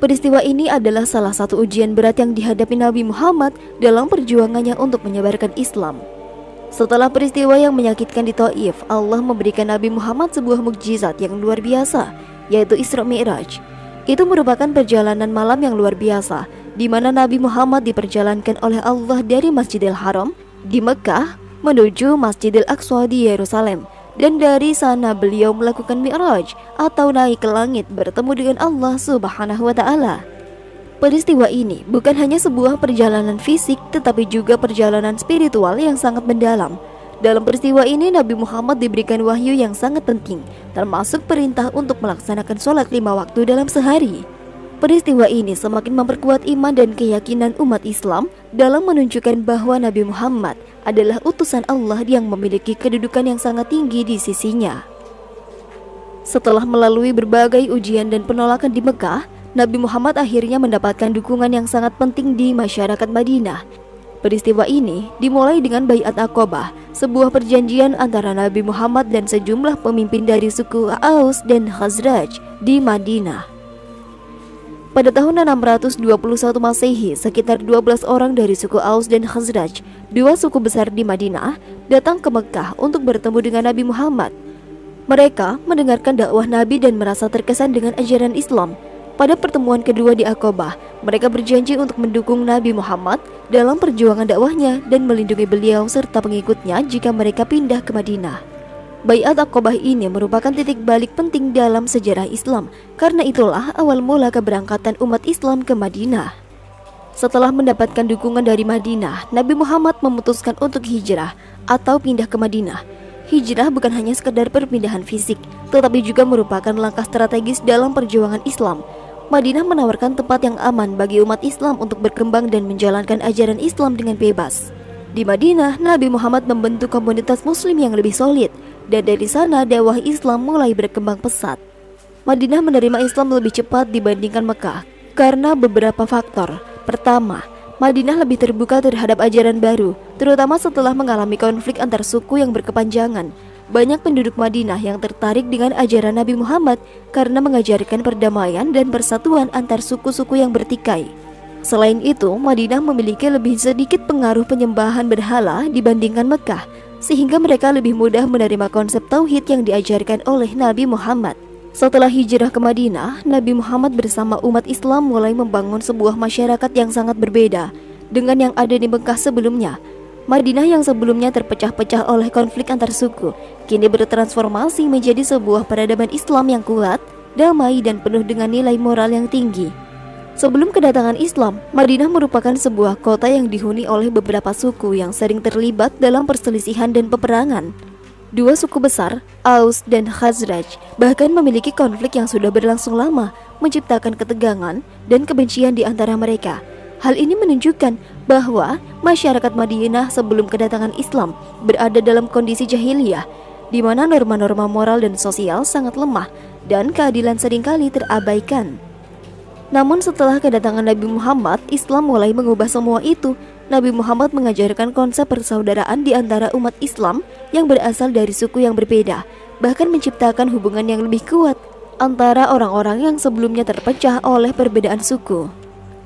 Peristiwa ini adalah salah satu ujian berat yang dihadapi Nabi Muhammad dalam perjuangannya untuk menyebarkan Islam. Setelah peristiwa yang menyakitkan di Thaif, Allah memberikan Nabi Muhammad sebuah mukjizat yang luar biasa, yaitu Isra Mi'raj. Itu merupakan perjalanan malam yang luar biasa, di mana Nabi Muhammad diperjalankan oleh Allah dari Masjidil Haram di Mekah menuju Masjidil Aqsa di Yerusalem. Dan dari sana beliau melakukan Mi'raj atau naik ke langit bertemu dengan Allah Subhanahu wa Ta'ala. Peristiwa ini bukan hanya sebuah perjalanan fisik, tetapi juga perjalanan spiritual yang sangat mendalam. Dalam peristiwa ini Nabi Muhammad diberikan wahyu yang sangat penting, termasuk perintah untuk melaksanakan sholat 5 waktu dalam sehari. Peristiwa ini semakin memperkuat iman dan keyakinan umat Islam dalam menunjukkan bahwa Nabi Muhammad adalah utusan Allah yang memiliki kedudukan yang sangat tinggi di sisinya. Setelah melalui berbagai ujian dan penolakan di Mekah, Nabi Muhammad akhirnya mendapatkan dukungan yang sangat penting di masyarakat Madinah. Peristiwa ini dimulai dengan Baiat Aqabah, sebuah perjanjian antara Nabi Muhammad dan sejumlah pemimpin dari suku Aus dan Khazraj di Madinah. Pada tahun 621 Masehi, sekitar 12 orang dari suku Aus dan Khazraj, dua suku besar di Madinah, datang ke Mekah untuk bertemu dengan Nabi Muhammad. Mereka mendengarkan dakwah Nabi dan merasa terkesan dengan ajaran Islam. Pada pertemuan kedua di Aqabah, mereka berjanji untuk mendukung Nabi Muhammad dalam perjuangan dakwahnya dan melindungi beliau serta pengikutnya jika mereka pindah ke Madinah. Baiat Aqabah ini merupakan titik balik penting dalam sejarah Islam, karena itulah awal mula keberangkatan umat Islam ke Madinah. Setelah mendapatkan dukungan dari Madinah, Nabi Muhammad memutuskan untuk hijrah atau pindah ke Madinah. Hijrah bukan hanya sekedar perpindahan fisik, tetapi juga merupakan langkah strategis dalam perjuangan Islam. Madinah menawarkan tempat yang aman bagi umat Islam untuk berkembang dan menjalankan ajaran Islam dengan bebas. Di Madinah, Nabi Muhammad membentuk komunitas muslim yang lebih solid, dan dari sana dakwah Islam mulai berkembang pesat. Madinah menerima Islam lebih cepat dibandingkan Mekah karena beberapa faktor. Pertama, Madinah lebih terbuka terhadap ajaran baru, terutama setelah mengalami konflik antar suku yang berkepanjangan. Banyak penduduk Madinah yang tertarik dengan ajaran Nabi Muhammad karena mengajarkan perdamaian dan persatuan antar suku-suku yang bertikai. Selain itu, Madinah memiliki lebih sedikit pengaruh penyembahan berhala dibandingkan Mekah, sehingga mereka lebih mudah menerima konsep tauhid yang diajarkan oleh Nabi Muhammad. Setelah hijrah ke Madinah, Nabi Muhammad bersama umat Islam mulai membangun sebuah masyarakat yang sangat berbeda dengan yang ada di Mekah sebelumnya. Madinah yang sebelumnya terpecah-pecah oleh konflik antar suku, kini bertransformasi menjadi sebuah peradaban Islam yang kuat, damai, dan penuh dengan nilai moral yang tinggi. Sebelum kedatangan Islam, Madinah merupakan sebuah kota yang dihuni oleh beberapa suku yang sering terlibat dalam perselisihan dan peperangan. Dua suku besar, Aus dan Khazraj, bahkan memiliki konflik yang sudah berlangsung lama, menciptakan ketegangan dan kebencian di antara mereka. Hal ini menunjukkan bahwa masyarakat Madinah sebelum kedatangan Islam berada dalam kondisi jahiliyah, di mana norma-norma moral dan sosial sangat lemah dan keadilan seringkali terabaikan. Namun setelah kedatangan Nabi Muhammad, Islam mulai mengubah semua itu. Nabi Muhammad mengajarkan konsep persaudaraan di antara umat Islam yang berasal dari suku yang berbeda, bahkan menciptakan hubungan yang lebih kuat antara orang-orang yang sebelumnya terpecah oleh perbedaan suku.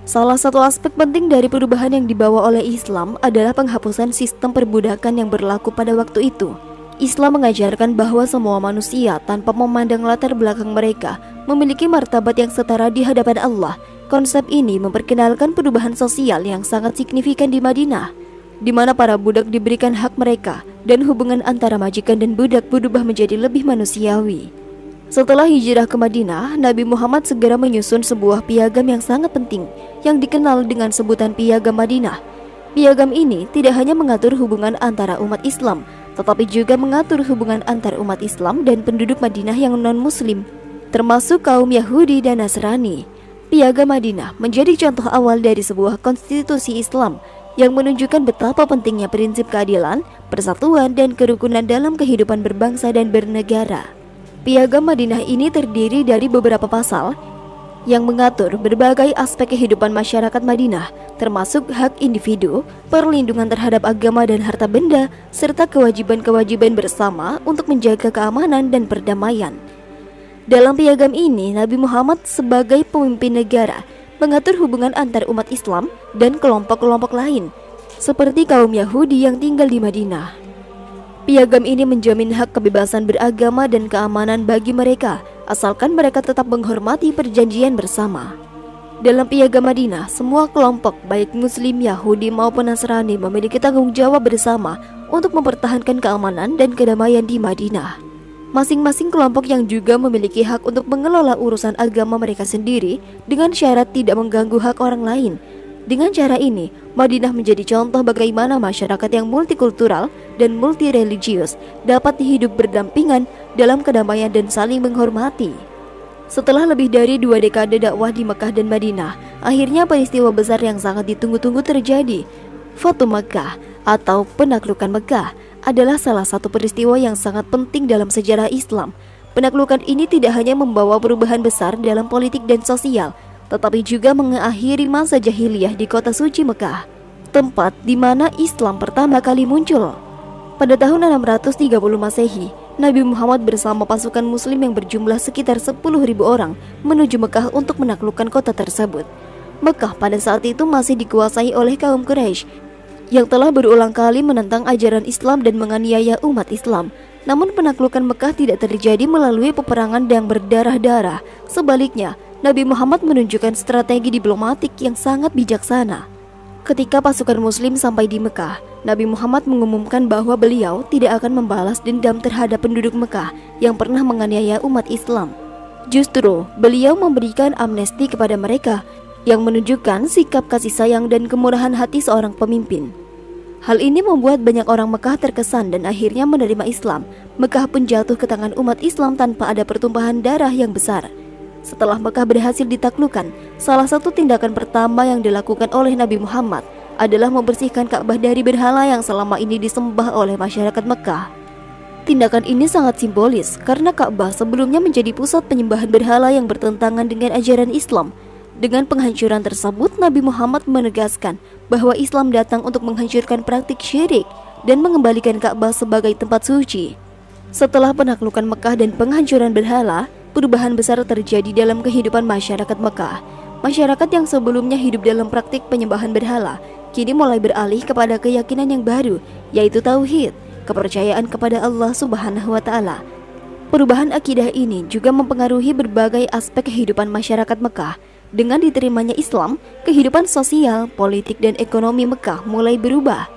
Salah satu aspek penting dari perubahan yang dibawa oleh Islam adalah penghapusan sistem perbudakan yang berlaku pada waktu itu. Islam mengajarkan bahwa semua manusia tanpa memandang latar belakang mereka memiliki martabat yang setara di hadapan Allah. Konsep ini memperkenalkan perubahan sosial yang sangat signifikan di Madinah, di mana para budak diberikan hak mereka dan hubungan antara majikan dan budak berubah menjadi lebih manusiawi. Setelah hijrah ke Madinah, Nabi Muhammad segera menyusun sebuah piagam yang sangat penting yang dikenal dengan sebutan Piagam Madinah. Piagam ini tidak hanya mengatur hubungan antara umat Islam, tetapi juga mengatur hubungan antar umat Islam dan penduduk Madinah yang non-Muslim, termasuk kaum Yahudi dan Nasrani. Piagam Madinah menjadi contoh awal dari sebuah konstitusi Islam yang menunjukkan betapa pentingnya prinsip keadilan, persatuan, dan kerukunan dalam kehidupan berbangsa dan bernegara. Piagam Madinah ini terdiri dari beberapa pasal yang mengatur berbagai aspek kehidupan masyarakat Madinah, termasuk hak individu, perlindungan terhadap agama dan harta benda, serta kewajiban-kewajiban bersama untuk menjaga keamanan dan perdamaian. Dalam piagam ini, Nabi Muhammad sebagai pemimpin negara mengatur hubungan antar umat Islam dan kelompok-kelompok lain, seperti kaum Yahudi yang tinggal di Madinah. Piagam ini menjamin hak kebebasan beragama dan keamanan bagi mereka, asalkan mereka tetap menghormati perjanjian bersama. Dalam piagam Madinah, semua kelompok baik Muslim, Yahudi maupun Nasrani memiliki tanggung jawab bersama untuk mempertahankan keamanan dan kedamaian di Madinah. Masing-masing kelompok yang juga memiliki hak untuk mengelola urusan agama mereka sendiri dengan syarat tidak mengganggu hak orang lain. Dengan cara ini, Madinah menjadi contoh bagaimana masyarakat yang multikultural dan multireligius dapat hidup berdampingan dalam kedamaian dan saling menghormati. Setelah lebih dari 2 dekade dakwah di Mekah dan Madinah, akhirnya peristiwa besar yang sangat ditunggu-tunggu terjadi. Fatu Mekah atau penaklukan Mekah adalah salah satu peristiwa yang sangat penting dalam sejarah Islam. Penaklukan ini tidak hanya membawa perubahan besar dalam politik dan sosial, tetapi juga mengakhiri masa jahiliyah di kota suci Mekah, tempat di mana Islam pertama kali muncul. Pada tahun 630 Masehi, Nabi Muhammad bersama pasukan muslim yang berjumlah sekitar 10.000 orang menuju Mekah untuk menaklukkan kota tersebut. Mekah pada saat itu masih dikuasai oleh kaum Quraisy yang telah berulang kali menentang ajaran Islam dan menganiaya umat Islam. Namun penaklukan Mekah tidak terjadi melalui peperangan yang berdarah-darah. Sebaliknya, Nabi Muhammad menunjukkan strategi diplomatik yang sangat bijaksana. Ketika pasukan muslim sampai di Mekah, Nabi Muhammad mengumumkan bahwa beliau tidak akan membalas dendam terhadap penduduk Mekah yang pernah menganiaya umat Islam. Justru, beliau memberikan amnesti kepada mereka yang menunjukkan sikap kasih sayang dan kemurahan hati seorang pemimpin. Hal ini membuat banyak orang Mekah terkesan dan akhirnya menerima Islam. Mekah pun jatuh ke tangan umat Islam tanpa ada pertumpahan darah yang besar. Setelah Mekah berhasil ditaklukkan, salah satu tindakan pertama yang dilakukan oleh Nabi Muhammad adalah membersihkan Ka'bah dari berhala yang selama ini disembah oleh masyarakat Mekah. Tindakan ini sangat simbolis karena Ka'bah sebelumnya menjadi pusat penyembahan berhala yang bertentangan dengan ajaran Islam. Dengan penghancuran tersebut, Nabi Muhammad menegaskan bahwa Islam datang untuk menghancurkan praktik syirik dan mengembalikan Ka'bah sebagai tempat suci. Setelah penaklukan Mekah dan penghancuran berhala, perubahan besar terjadi dalam kehidupan masyarakat Mekah. Masyarakat yang sebelumnya hidup dalam praktik penyembahan berhala, kini mulai beralih kepada keyakinan yang baru, yaitu tauhid, kepercayaan kepada Allah Subhanahu wa Ta'ala. Perubahan akidah ini juga mempengaruhi berbagai aspek kehidupan masyarakat Mekah. Dengan diterimanya Islam, kehidupan sosial, politik, dan ekonomi Mekah mulai berubah.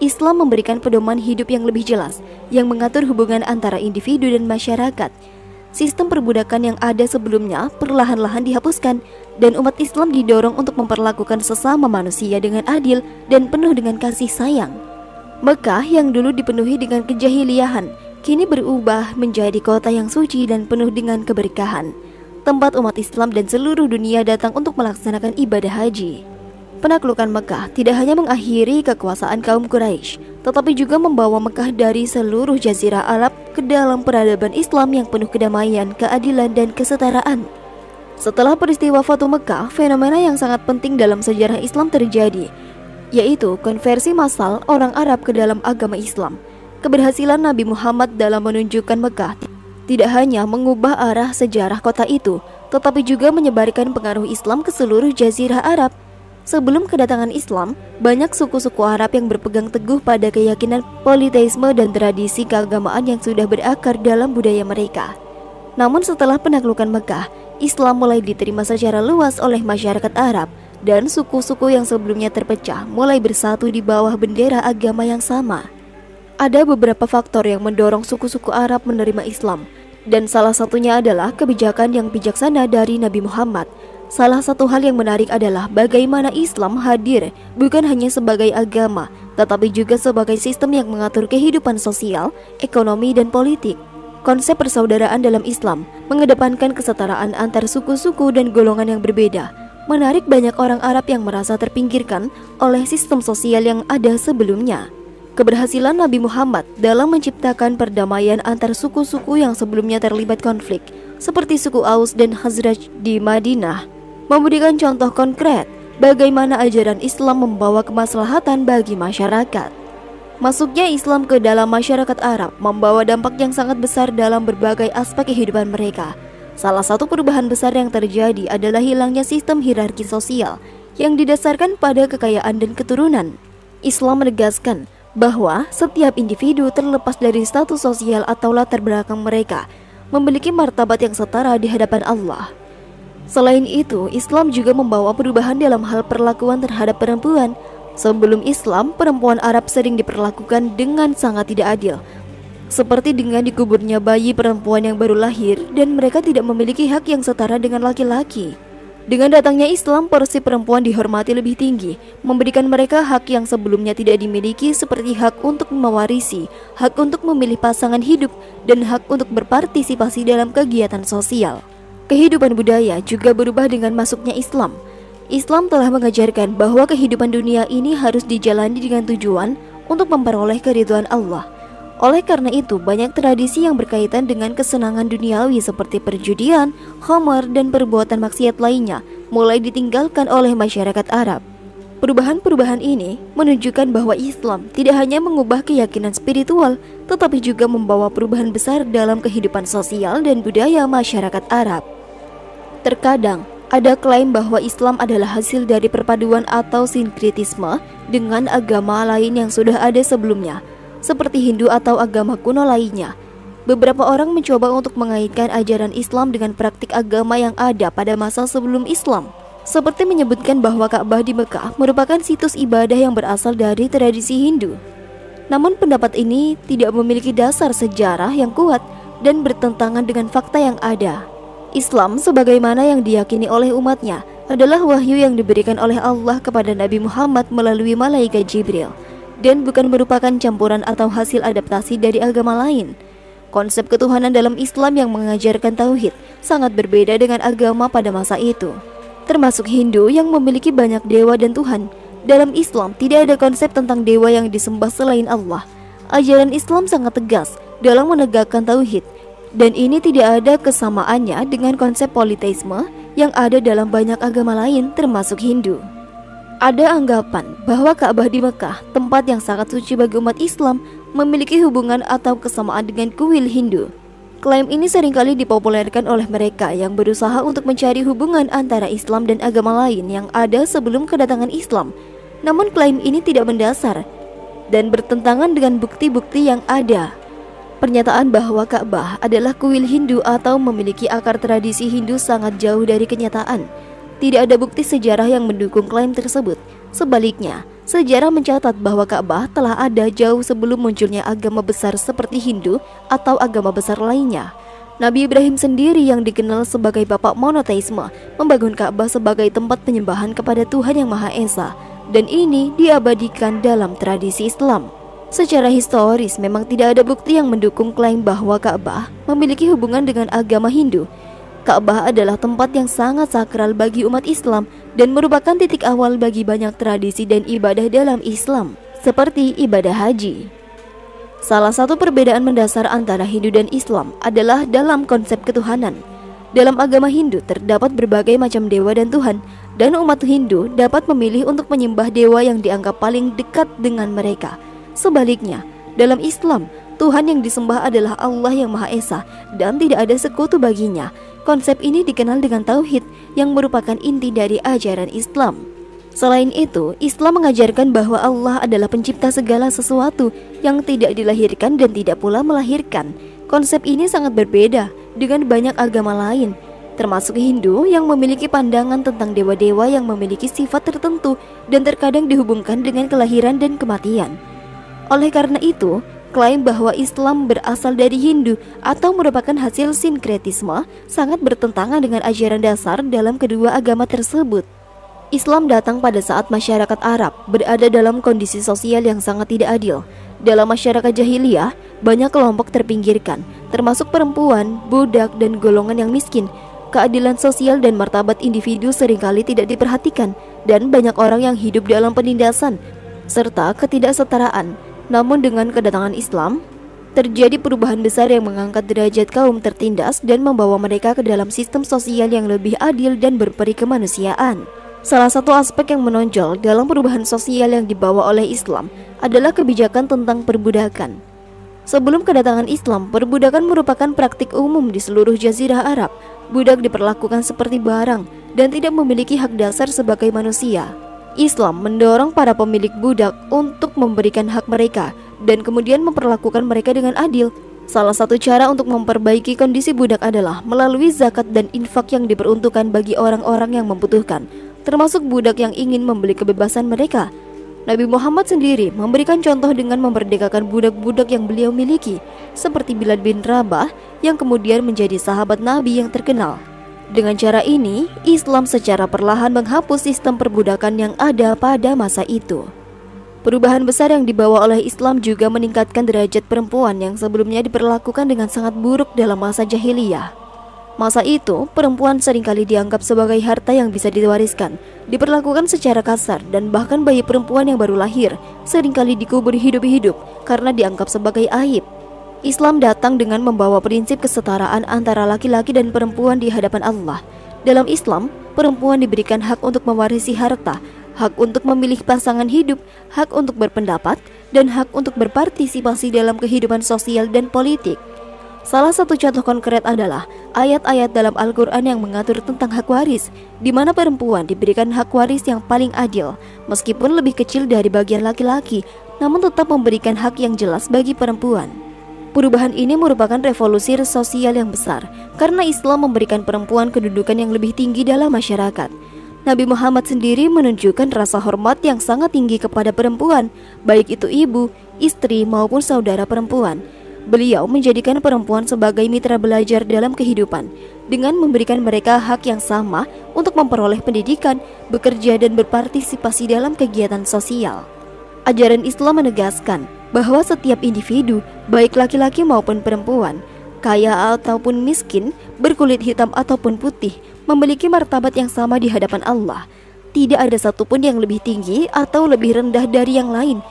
Islam memberikan pedoman hidup yang lebih jelas, yang mengatur hubungan antara individu dan masyarakat. Sistem perbudakan yang ada sebelumnya perlahan-lahan dihapuskan, dan umat Islam didorong untuk memperlakukan sesama manusia dengan adil dan penuh dengan kasih sayang. Mekah yang dulu dipenuhi dengan kejahiliahan, kini berubah menjadi kota yang suci dan penuh dengan keberkahan, tempat umat Islam dan seluruh dunia datang untuk melaksanakan ibadah haji. Penaklukan Mekah tidak hanya mengakhiri kekuasaan kaum Quraisy, tetapi juga membawa Mekah dari seluruh jazirah Arab ke dalam peradaban Islam yang penuh kedamaian, keadilan, dan kesetaraan. Setelah peristiwa Fatu Mekah, fenomena yang sangat penting dalam sejarah Islam terjadi, yaitu konversi massal orang Arab ke dalam agama Islam. Keberhasilan Nabi Muhammad dalam menunjukkan Mekah tidak hanya mengubah arah sejarah kota itu, tetapi juga menyebarkan pengaruh Islam ke seluruh jazirah Arab. Sebelum kedatangan Islam, banyak suku-suku Arab yang berpegang teguh pada keyakinan politeisme dan tradisi keagamaan yang sudah berakar dalam budaya mereka. Namun setelah penaklukan Mekah, Islam mulai diterima secara luas oleh masyarakat Arab, dan suku-suku yang sebelumnya terpecah mulai bersatu di bawah bendera agama yang sama. Ada beberapa faktor yang mendorong suku-suku Arab menerima Islam, dan salah satunya adalah kebijakan yang bijaksana dari Nabi Muhammad. Salah satu hal yang menarik adalah bagaimana Islam hadir bukan hanya sebagai agama, tetapi juga sebagai sistem yang mengatur kehidupan sosial, ekonomi, dan politik. Konsep persaudaraan dalam Islam mengedepankan kesetaraan antar suku-suku dan golongan yang berbeda, menarik banyak orang Arab yang merasa terpinggirkan oleh sistem sosial yang ada sebelumnya. Keberhasilan Nabi Muhammad dalam menciptakan perdamaian antar suku-suku yang sebelumnya terlibat konflik, seperti suku Aus dan Khazraj di Madinah, memberikan contoh konkret bagaimana ajaran Islam membawa kemaslahatan bagi masyarakat. Masuknya Islam ke dalam masyarakat Arab membawa dampak yang sangat besar dalam berbagai aspek kehidupan mereka. Salah satu perubahan besar yang terjadi adalah hilangnya sistem hierarki sosial yang didasarkan pada kekayaan dan keturunan. Islam menegaskan bahwa setiap individu terlepas dari status sosial atau latar belakang mereka memiliki martabat yang setara di hadapan Allah. Selain itu, Islam juga membawa perubahan dalam hal perlakuan terhadap perempuan. Sebelum Islam, perempuan Arab sering diperlakukan dengan sangat tidak adil, seperti dengan dikuburnya bayi perempuan yang baru lahir dan mereka tidak memiliki hak yang setara dengan laki-laki. Dengan datangnya Islam, porsi perempuan dihormati lebih tinggi, memberikan mereka hak yang sebelumnya tidak dimiliki seperti hak untuk mewarisi, hak untuk memilih pasangan hidup, dan hak untuk berpartisipasi dalam kegiatan sosial. Kehidupan budaya juga berubah dengan masuknya Islam. Islam telah mengajarkan bahwa kehidupan dunia ini harus dijalani dengan tujuan untuk memperoleh keridhaan Allah. Oleh karena itu, banyak tradisi yang berkaitan dengan kesenangan duniawi seperti perjudian, khamar, dan perbuatan maksiat lainnya mulai ditinggalkan oleh masyarakat Arab. Perubahan-perubahan ini menunjukkan bahwa Islam tidak hanya mengubah keyakinan spiritual, tetapi juga membawa perubahan besar dalam kehidupan sosial dan budaya masyarakat Arab. Terkadang, ada klaim bahwa Islam adalah hasil dari perpaduan atau sinkretisme dengan agama lain yang sudah ada sebelumnya, seperti Hindu atau agama kuno lainnya. Beberapa orang mencoba untuk mengaitkan ajaran Islam dengan praktik agama yang ada pada masa sebelum Islam, seperti menyebutkan bahwa Ka'bah di Mekah merupakan situs ibadah yang berasal dari tradisi Hindu. Namun pendapat ini tidak memiliki dasar sejarah yang kuat dan bertentangan dengan fakta yang ada. Islam sebagaimana yang diyakini oleh umatnya adalah wahyu yang diberikan oleh Allah kepada Nabi Muhammad melalui malaikat Jibril, dan bukan merupakan campuran atau hasil adaptasi dari agama lain. Konsep ketuhanan dalam Islam yang mengajarkan tauhid sangat berbeda dengan agama pada masa itu, termasuk Hindu yang memiliki banyak dewa dan Tuhan. Dalam Islam tidak ada konsep tentang dewa yang disembah selain Allah. Ajaran Islam sangat tegas dalam menegakkan tauhid, dan ini tidak ada kesamaannya dengan konsep politeisme yang ada dalam banyak agama lain termasuk Hindu. Ada anggapan bahwa Ka'bah di Mekah, tempat yang sangat suci bagi umat Islam, memiliki hubungan atau kesamaan dengan kuil Hindu. Klaim ini seringkali dipopulerkan oleh mereka yang berusaha untuk mencari hubungan antara Islam dan agama lain yang ada sebelum kedatangan Islam. Namun klaim ini tidak mendasar dan bertentangan dengan bukti-bukti yang ada. Pernyataan bahwa Ka'bah adalah kuil Hindu atau memiliki akar tradisi Hindu sangat jauh dari kenyataan. Tidak ada bukti sejarah yang mendukung klaim tersebut. Sebaliknya, sejarah mencatat bahwa Ka'bah telah ada jauh sebelum munculnya agama besar seperti Hindu atau agama besar lainnya. Nabi Ibrahim sendiri yang dikenal sebagai bapak monoteisme membangun Ka'bah sebagai tempat penyembahan kepada Tuhan Yang Maha Esa, dan ini diabadikan dalam tradisi Islam. Secara historis memang tidak ada bukti yang mendukung klaim bahwa Ka'bah memiliki hubungan dengan agama Hindu. Ka'bah adalah tempat yang sangat sakral bagi umat Islam dan merupakan titik awal bagi banyak tradisi dan ibadah dalam Islam, seperti ibadah haji. Salah satu perbedaan mendasar antara Hindu dan Islam adalah dalam konsep ketuhanan. Dalam agama Hindu terdapat berbagai macam dewa dan Tuhan, dan umat Hindu dapat memilih untuk menyembah dewa yang dianggap paling dekat dengan mereka. Sebaliknya, dalam Islam, Tuhan yang disembah adalah Allah Yang Maha Esa dan tidak ada sekutu baginya. Konsep ini dikenal dengan tauhid yang merupakan inti dari ajaran Islam. Selain itu, Islam mengajarkan bahwa Allah adalah pencipta segala sesuatu yang tidak dilahirkan dan tidak pula melahirkan. Konsep ini sangat berbeda dengan banyak agama lain, termasuk Hindu yang memiliki pandangan tentang dewa-dewa yang memiliki sifat tertentu dan terkadang dihubungkan dengan kelahiran dan kematian. Oleh karena itu, klaim bahwa Islam berasal dari Hindu atau merupakan hasil sinkretisme sangat bertentangan dengan ajaran dasar dalam kedua agama tersebut. Islam datang pada saat masyarakat Arab berada dalam kondisi sosial yang sangat tidak adil. Dalam masyarakat jahiliyah, banyak kelompok terpinggirkan, termasuk perempuan, budak, dan golongan yang miskin. Keadilan sosial dan martabat individu seringkali tidak diperhatikan, dan banyak orang yang hidup dalam penindasan serta ketidaksetaraan. Namun dengan kedatangan Islam, Terjadi perubahan besar yang mengangkat derajat kaum tertindas dan membawa mereka ke dalam sistem sosial yang lebih adil dan berperi kemanusiaan. Salah satu aspek yang menonjol dalam perubahan sosial yang dibawa oleh Islam adalah kebijakan tentang perbudakan. Sebelum kedatangan Islam, perbudakan merupakan praktik umum di seluruh jazirah Arab. Budak diperlakukan seperti barang dan tidak memiliki hak dasar sebagai manusia. Islam mendorong para pemilik budak untuk memberikan hak mereka dan kemudian memperlakukan mereka dengan adil. Salah satu cara untuk memperbaiki kondisi budak adalah melalui zakat dan infak yang diperuntukkan bagi orang-orang yang membutuhkan, termasuk budak yang ingin membeli kebebasan mereka. Nabi Muhammad sendiri memberikan contoh dengan memerdekakan budak-budak yang beliau miliki, seperti Bilal bin Rabah yang kemudian menjadi sahabat Nabi yang terkenal. Dengan cara ini, Islam secara perlahan menghapus sistem perbudakan yang ada pada masa itu. Perubahan besar yang dibawa oleh Islam juga meningkatkan derajat perempuan yang sebelumnya diperlakukan dengan sangat buruk dalam masa jahiliyah. Masa itu, perempuan seringkali dianggap sebagai harta yang bisa diwariskan, diperlakukan secara kasar, dan bahkan bayi perempuan yang baru lahir seringkali dikubur hidup-hidup karena dianggap sebagai aib. Islam datang dengan membawa prinsip kesetaraan antara laki-laki dan perempuan di hadapan Allah. Dalam Islam, perempuan diberikan hak untuk mewarisi harta, hak untuk memilih pasangan hidup, hak untuk berpendapat, dan hak untuk berpartisipasi dalam kehidupan sosial dan politik. Salah satu contoh konkret adalah ayat-ayat dalam Al-Quran yang mengatur tentang hak waris, di mana perempuan diberikan hak waris yang paling adil, meskipun lebih kecil dari bagian laki-laki, namun tetap memberikan hak yang jelas bagi perempuan. Perubahan ini merupakan revolusi sosial yang besar, karena Islam memberikan perempuan kedudukan yang lebih tinggi dalam masyarakat. Nabi Muhammad sendiri menunjukkan rasa hormat yang sangat tinggi kepada perempuan, baik itu ibu, istri maupun saudara perempuan. Beliau menjadikan perempuan sebagai mitra belajar dalam kehidupan, dengan memberikan mereka hak yang sama untuk memperoleh pendidikan, bekerja dan berpartisipasi dalam kegiatan sosial. Ajaran Islam menegaskan bahwa setiap individu, baik laki-laki maupun perempuan, kaya ataupun miskin, berkulit hitam ataupun putih, memiliki martabat yang sama di hadapan Allah. Tidak ada satupun yang lebih tinggi atau lebih rendah dari yang lain,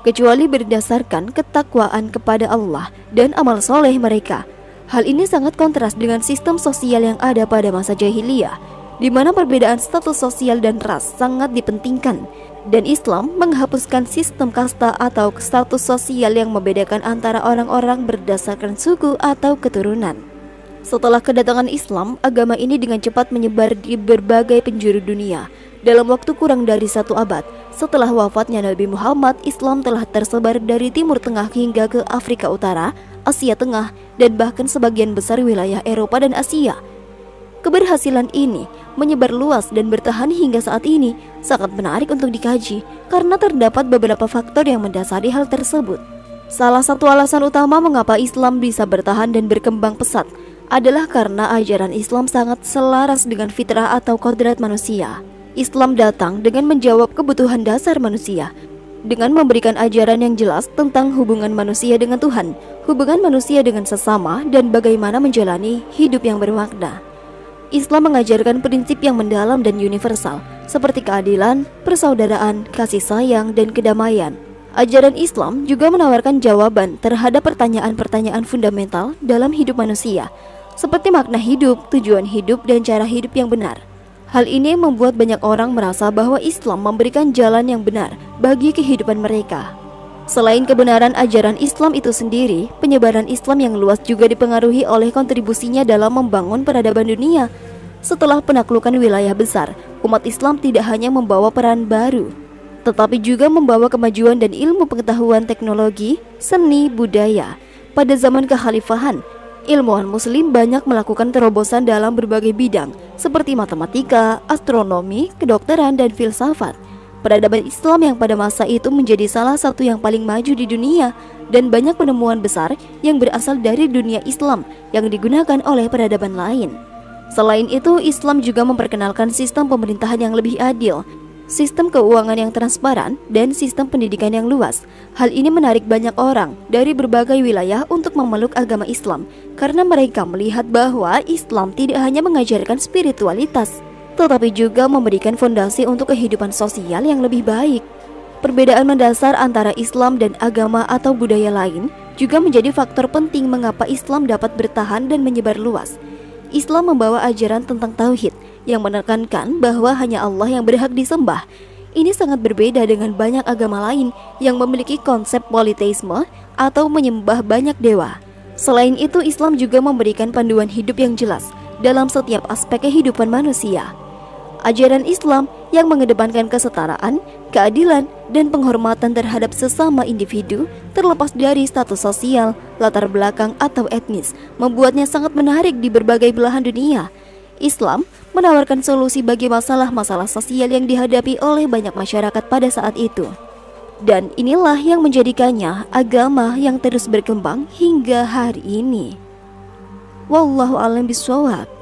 kecuali berdasarkan ketakwaan kepada Allah dan amal soleh mereka. Hal ini sangat kontras dengan sistem sosial yang ada pada masa jahiliyah, di mana perbedaan status sosial dan ras sangat dipentingkan, dan Islam menghapuskan sistem kasta atau status sosial yang membedakan antara orang-orang berdasarkan suku atau keturunan. Setelah kedatangan Islam, agama ini dengan cepat menyebar di berbagai penjuru dunia. Dalam waktu kurang dari 1 abad setelah wafatnya Nabi Muhammad, Islam telah tersebar dari Timur Tengah hingga ke Afrika Utara, Asia Tengah, dan bahkan sebagian besar wilayah Eropa dan Asia. Keberhasilan ini menyebar luas dan bertahan hingga saat ini sangat menarik untuk dikaji karena terdapat beberapa faktor yang mendasari hal tersebut. Salah satu alasan utama mengapa Islam bisa bertahan dan berkembang pesat adalah karena ajaran Islam sangat selaras dengan fitrah atau kodrat manusia. Islam datang dengan menjawab kebutuhan dasar manusia, dengan memberikan ajaran yang jelas tentang hubungan manusia dengan Tuhan, hubungan manusia dengan sesama, dan bagaimana menjalani hidup yang bermakna. Islam mengajarkan prinsip yang mendalam dan universal, seperti keadilan, persaudaraan, kasih sayang, dan kedamaian. Ajaran Islam juga menawarkan jawaban terhadap pertanyaan-pertanyaan fundamental dalam hidup manusia, seperti makna hidup, tujuan hidup, dan cara hidup yang benar. Hal ini membuat banyak orang merasa bahwa Islam memberikan jalan yang benar bagi kehidupan mereka. Selain kebenaran ajaran Islam itu sendiri, penyebaran Islam yang luas juga dipengaruhi oleh kontribusinya dalam membangun peradaban dunia. Setelah penaklukan wilayah besar, umat Islam tidak hanya membawa peran baru, tetapi juga membawa kemajuan dan ilmu pengetahuan teknologi, seni, budaya. Pada zaman kekhalifahan, ilmuwan muslim banyak melakukan terobosan dalam berbagai bidang, seperti matematika, astronomi, kedokteran, dan filsafat. Peradaban Islam yang pada masa itu menjadi salah satu yang paling maju di dunia, dan banyak penemuan besar yang berasal dari dunia Islam yang digunakan oleh peradaban lain. Selain itu, Islam juga memperkenalkan sistem pemerintahan yang lebih adil, sistem keuangan yang transparan, dan sistem pendidikan yang luas. Hal ini menarik banyak orang dari berbagai wilayah untuk memeluk agama Islam, karena mereka melihat bahwa Islam tidak hanya mengajarkan spiritualitas, tetapi juga memberikan fondasi untuk kehidupan sosial yang lebih baik. Perbedaan mendasar antara Islam dan agama atau budaya lain juga menjadi faktor penting mengapa Islam dapat bertahan dan menyebar luas. Islam membawa ajaran tentang tauhid yang menekankan bahwa hanya Allah yang berhak disembah. Ini sangat berbeda dengan banyak agama lain yang memiliki konsep politeisme atau menyembah banyak dewa. Selain itu, Islam juga memberikan panduan hidup yang jelas dalam setiap aspek kehidupan manusia. Ajaran Islam yang mengedepankan kesetaraan, keadilan, dan penghormatan terhadap sesama individu terlepas dari status sosial, latar belakang, atau etnis membuatnya sangat menarik di berbagai belahan dunia. Islam menawarkan solusi bagi masalah-masalah sosial yang dihadapi oleh banyak masyarakat pada saat itu. Dan inilah yang menjadikannya agama yang terus berkembang hingga hari ini. Wallahu a'lam bishawab.